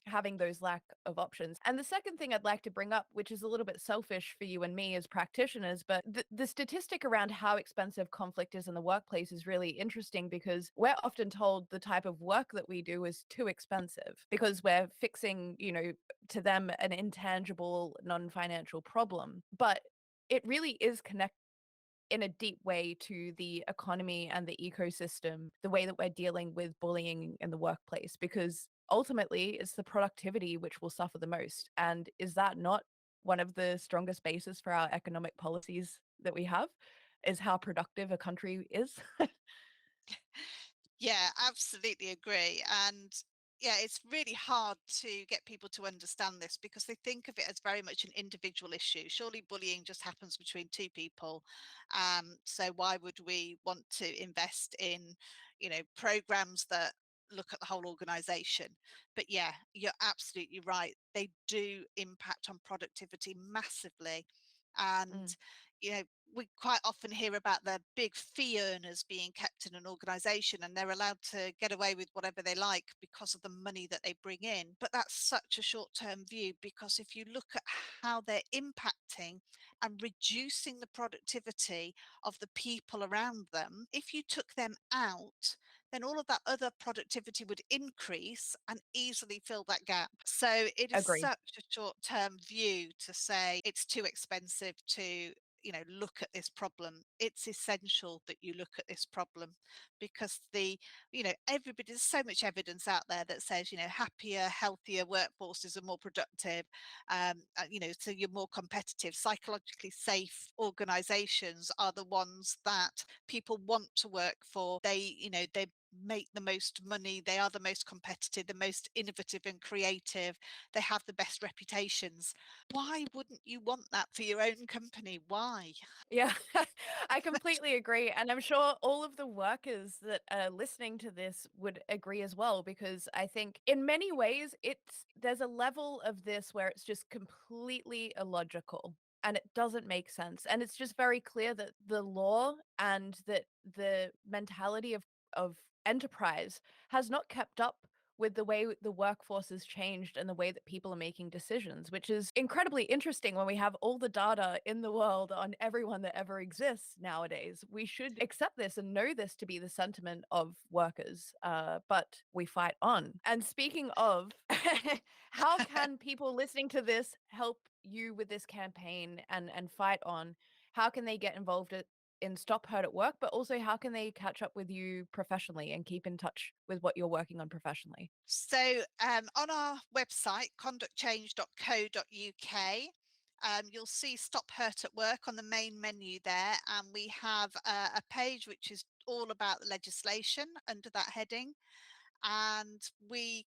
having those lack of options. And the second thing I'd like to bring up, which is a little bit selfish for you and me as practitioners, but the statistic around how expensive conflict is in the workplace is really interesting, because we're often told the type of work that we do is too expensive because we're fixing, to them, an intangible, non-financial problem. But it really is connected in a deep way to the economy and the ecosystem, the way that we're dealing with bullying in the workplace, because ultimately it's the productivity which will suffer the most. And is that not one of the strongest bases for our economic policies that we have, is how productive a country is? Yeah, absolutely agree. And yeah, it's really hard to get people to understand this because they think of it as very much an individual issue. Surely bullying just happens between two people. So why would we want to invest in, programs that look at the whole organization? But yeah, you're absolutely right. They do impact on productivity massively. And, Mm, you know, we quite often hear about the big fee earners being kept in an organization and they're allowed to get away with whatever they like because of the money that they bring in. But that's such a short term view, because if you look at how they're impacting and reducing the productivity of the people around them, if you took them out, then all of that other productivity would increase and easily fill that gap. So it is agree. such a short term view to say it's too expensive to look at this problem. It's essential that you look at this problem, because everybody, there's so much evidence out there that says happier, healthier workforces are more productive, so you're more competitive. Psychologically safe organizations are the ones that people want to work for. They make the most money, they are the most competitive, the most innovative and creative, they have the best reputations. Why wouldn't you want that for your own company? Why? Yeah, I completely agree. And I'm sure all of the workers that are listening to this would agree as well, because I think in many ways there's a level of this where it's just completely illogical. and it doesn't make sense. And it's just very clear that the law and that the mentality of enterprise has not kept up with the way the workforce has changed and the way that people are making decisions, which is incredibly interesting when we have all the data in the world on everyone that ever exists nowadays. We should accept this and know this to be the sentiment of workers, but we fight on. And speaking of, how can people listening to this help you with this campaign and fight on? How can they get involved in Stop Hurt at Work, but also how can they catch up with you professionally and keep in touch with what you're working on professionally? So on our website, conductchange.co.uk, you'll see Stop Hurt at Work on the main menu there, and we have a page which is all about the legislation under that heading. And we're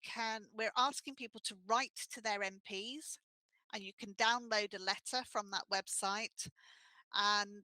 asking people to write to their MPs, and you can download a letter from that website. And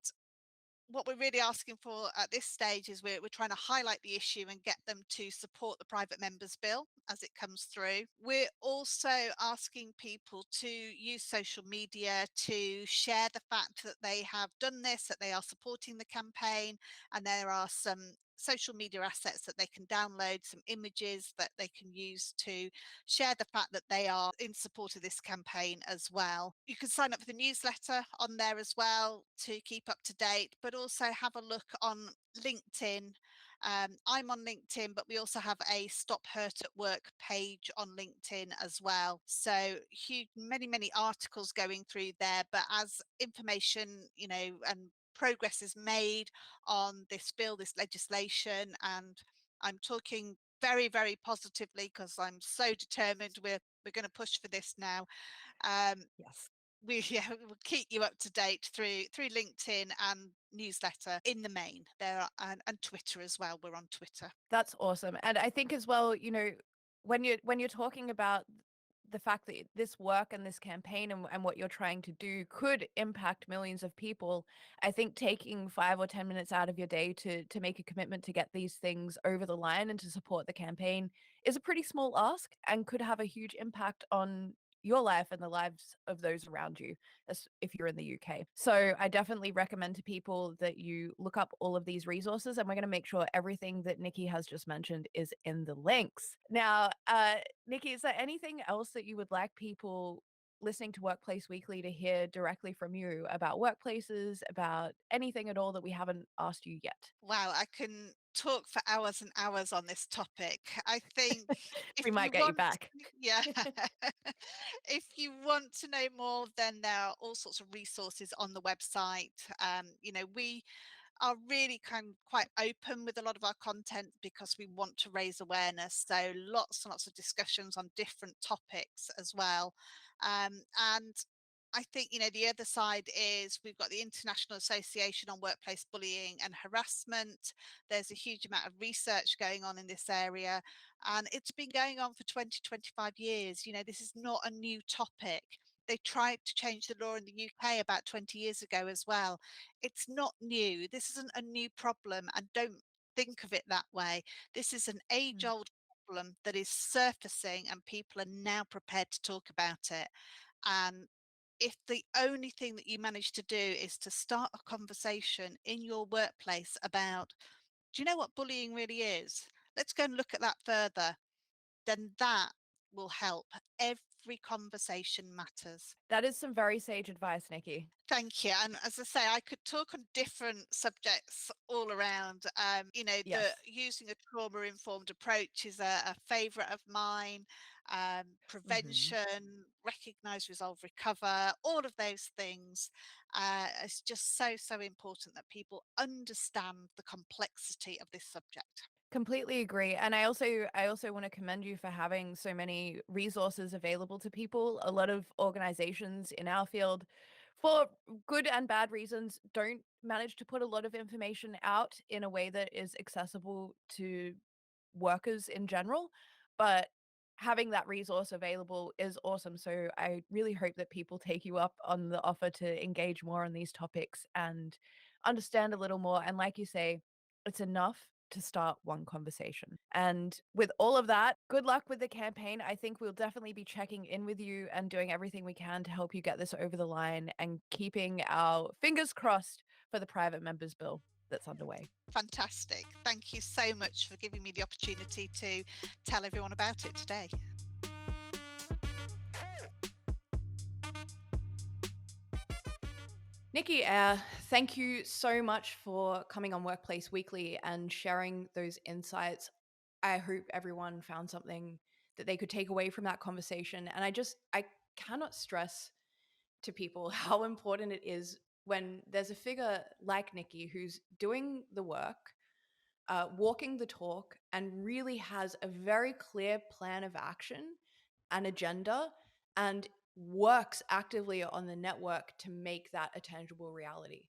what we're really asking for at this stage is we're trying to highlight the issue and get them to support the private members bill as it comes through. We're also asking people to use social media to share the fact that they have done this, that they are supporting the campaign, and there are some social media assets that they can download, some images that they can use to share the fact that they are in support of this campaign as well. You can sign up for the newsletter on there as well to keep up to date, but also have a look on LinkedIn. I'm on LinkedIn, but we also have a Stop Hurt at Work page on LinkedIn as well. So huge, many articles going through there, but as information, and progress is made on this bill, this legislation, and I'm talking very positively because I'm so determined we're going to push for this now. Yes. We'll keep you up to date through LinkedIn and newsletter in the main there, and Twitter as well. We're on Twitter. That's awesome. And I think as well, when you're talking about the fact that this work and this campaign and what you're trying to do could impact millions of people, I think taking 5 or 10 minutes out of your day to make a commitment to get these things over the line and to support the campaign is a pretty small ask and could have a huge impact on your life and the lives of those around you, if you're in the UK. So I definitely recommend to people that you look up all of these resources, and we're going to make sure everything that Nicki has just mentioned is in the links. Now, Nicki, is there anything else that you would like people listening to Workplace Weekly to hear directly from you about workplaces, about anything at all that we haven't asked you yet? Wow, I can talk for hours and hours on this topic. I think if We you might get you want, back. yeah, if you want to know more, then there are all sorts of resources on the website. We are really quite open with a lot of our content because we want to raise awareness. So lots and lots of discussions on different topics as well. And I think, the other side is we've got the International Association on Workplace Bullying and Harassment. There's a huge amount of research going on in this area, and it's been going on for 20-25 years. This is not a new topic. They tried to change the law in the UK about 20 years ago as well. It's not new. This isn't a new problem, and don't think of it that way. This is an age-old problem that is surfacing, and people are now prepared to talk about it. And if the only thing that you manage to do is to start a conversation in your workplace about, do you know what bullying really is? Let's go and look at that further. Then that will help. Every conversation matters. That is some very sage advice, Nicki. Thank you. And as I say, I could talk on different subjects all around. Yes. Using a trauma-informed approach is a favourite of mine. Prevention, recognise, resolve, recover, all of those things. It's just so important that people understand the complexity of this subject. Completely agree. And I also want to commend you for having so many resources available to people. A lot of organizations in our field, for good and bad reasons, don't manage to put a lot of information out in a way that is accessible to workers in general. But having that resource available is awesome. So I really hope that people take you up on the offer to engage more on these topics and understand a little more. And like you say, it's enough to start one conversation. And with all of that, good luck with the campaign. I think we'll definitely be checking in with you and doing everything we can to help you get this over the line and keeping our fingers crossed for the private members bill that's underway. Fantastic. Thank you so much for giving me the opportunity to tell everyone about it today. Nicki Eyre, thank you so much for coming on Workplace Weekly and sharing those insights. I hope everyone found something that they could take away from that conversation. And I cannot stress to people how important it is when there's a figure like Nicki who's doing the work, walking the talk, and really has a very clear plan of action and agenda and works actively on the network to make that a tangible reality.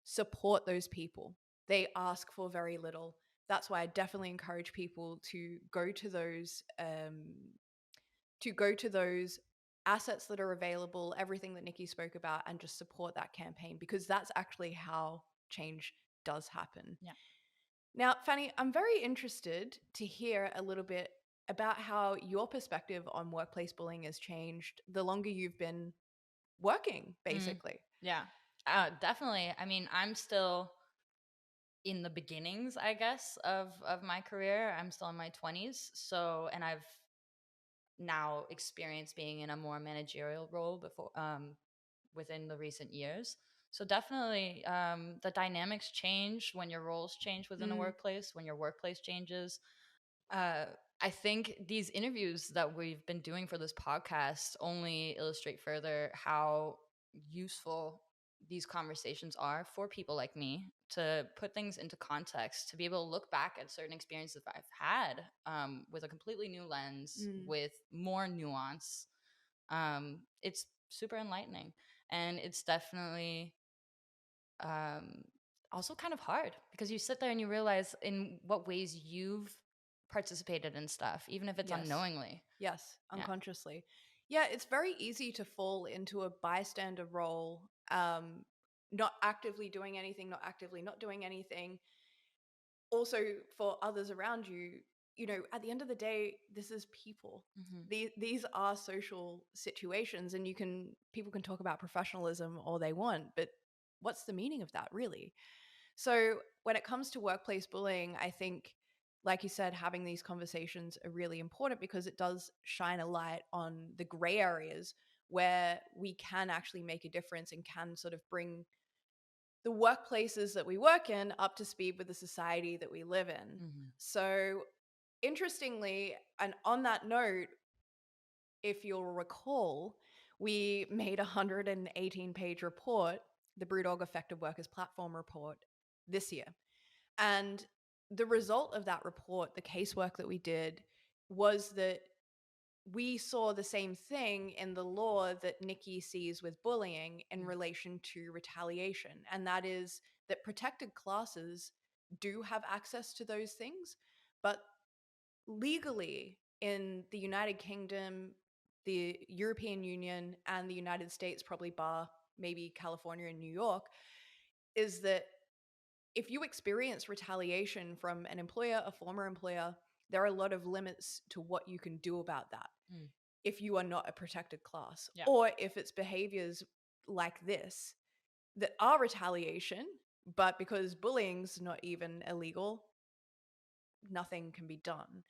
Support those people. They ask for very little. That's why I definitely encourage people to go to those assets that are available, everything that Nicki spoke about, and just support that campaign, because that's actually how change does happen. Yeah. Now, Fanny, I'm very interested to hear a little bit about how your perspective on workplace bullying has changed the longer you've been working, basically. Yeah, definitely. I mean, I'm still in the beginnings, I guess, of my career. I'm still in my 20s. So, and I've now experienced being in a more managerial role before, within the recent years. So definitely, the dynamics change when your roles change within a workplace, when your workplace changes. I think these interviews that we've been doing for this podcast only illustrate further how useful these conversations are for people like me to put things into context, to be able to look back at certain experiences that I've had with a completely new lens, with more nuance. It's super enlightening. And it's definitely also kind of hard, because you sit there and you realize in what ways you've participated in stuff, even if it's unknowingly. Yes, unconsciously. Yeah, it's very easy to fall into a bystander role, not actively doing anything, not actively not doing anything. Also, for others around you, you know, at the end of the day, this is people. These are social situations, and people can talk about professionalism all they want, but what's the meaning of that, really? So when it comes to workplace bullying, I think, like you said, having these conversations are really important, because it does shine a light on the gray areas where we can actually make a difference and can sort of bring the workplaces that we work in up to speed with the society that we live in. So interestingly, and on that note, if you'll recall, we made a 118-page report, the Brewdog Effective Workers Platform report, this year. And the result of that report, the casework that we did, was that we saw the same thing in the law that Nicki sees with bullying in relation to retaliation. And that is that protected classes do have access to those things, but legally in the United Kingdom, the European Union, and the United States, probably bar maybe California and New York, is that if you experience retaliation from an employer, a former employer, there are a lot of limits to what you can do about that if you are not a protected class. Or if it's behaviors like this that are retaliation, but because bullying's not even illegal, nothing can be done.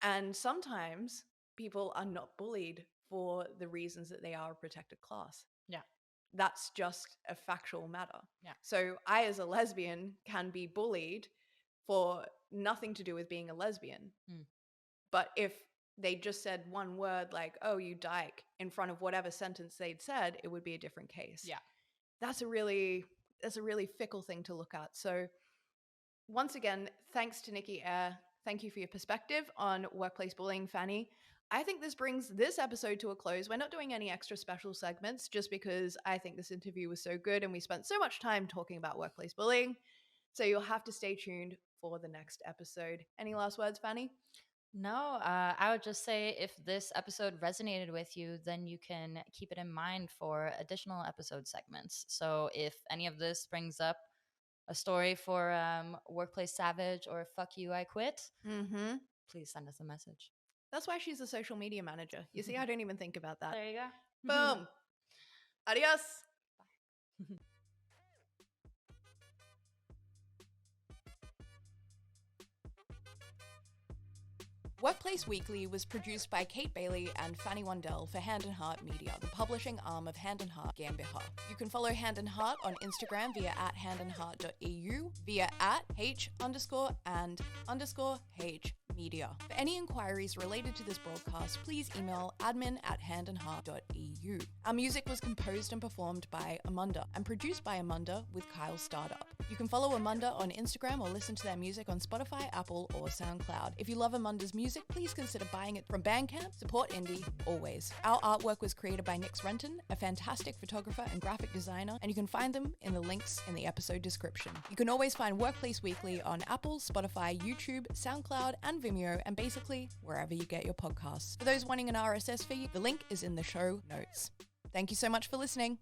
And sometimes people are not bullied for the reasons that they are a protected class. That's just a factual matter. So I, as a lesbian, can be bullied for nothing to do with being a lesbian. But if they just said one word like, "Oh, you dyke," in front of whatever sentence they'd said, it would be a different case. That's a really fickle thing to look at. So once again, thanks to Nicki Eyre. Thank you for your perspective on workplace bullying, Fanny. I think this brings this episode to a close. We're not doing any extra special segments just because I think this interview was so good and we spent so much time talking about workplace bullying. So you'll have to stay tuned for the next episode. Any last words, Fanny? No, I would just say if this episode resonated with you, then you can keep it in mind for additional episode segments. So if any of this brings up a story for Workplace Savage or Fuck You, I Quit, Mm-hmm. please send us a message. That's why she's a social media manager. You see, I don't even think about that. There you go. Boom. Adios. Workplace Weekly was produced by Kate Bailey and Fanny Wandell for Hand and Heart Media, the publishing arm of Hand and Heart GmbH. You can follow Hand and Heart on Instagram via @handandheart.eu, via @h_and_h media. For any inquiries related to this broadcast, please email admin@handandheart.eu. Our music was composed and performed by Amanda and produced by Amanda with Kyle Startup. You can follow Amanda on Instagram or listen to their music on Spotify, Apple, or SoundCloud. If you love Amanda's music, please consider buying it from Bandcamp. Support indie, always. Our artwork was created by Nix Renton, a fantastic photographer and graphic designer, and you can find them in the links in the episode description. You can always find Workplace Weekly on Apple, Spotify, YouTube, SoundCloud, and Vimeo, and basically wherever you get your podcasts. For those wanting an RSS feed, the link is in the show notes. Thank you so much for listening.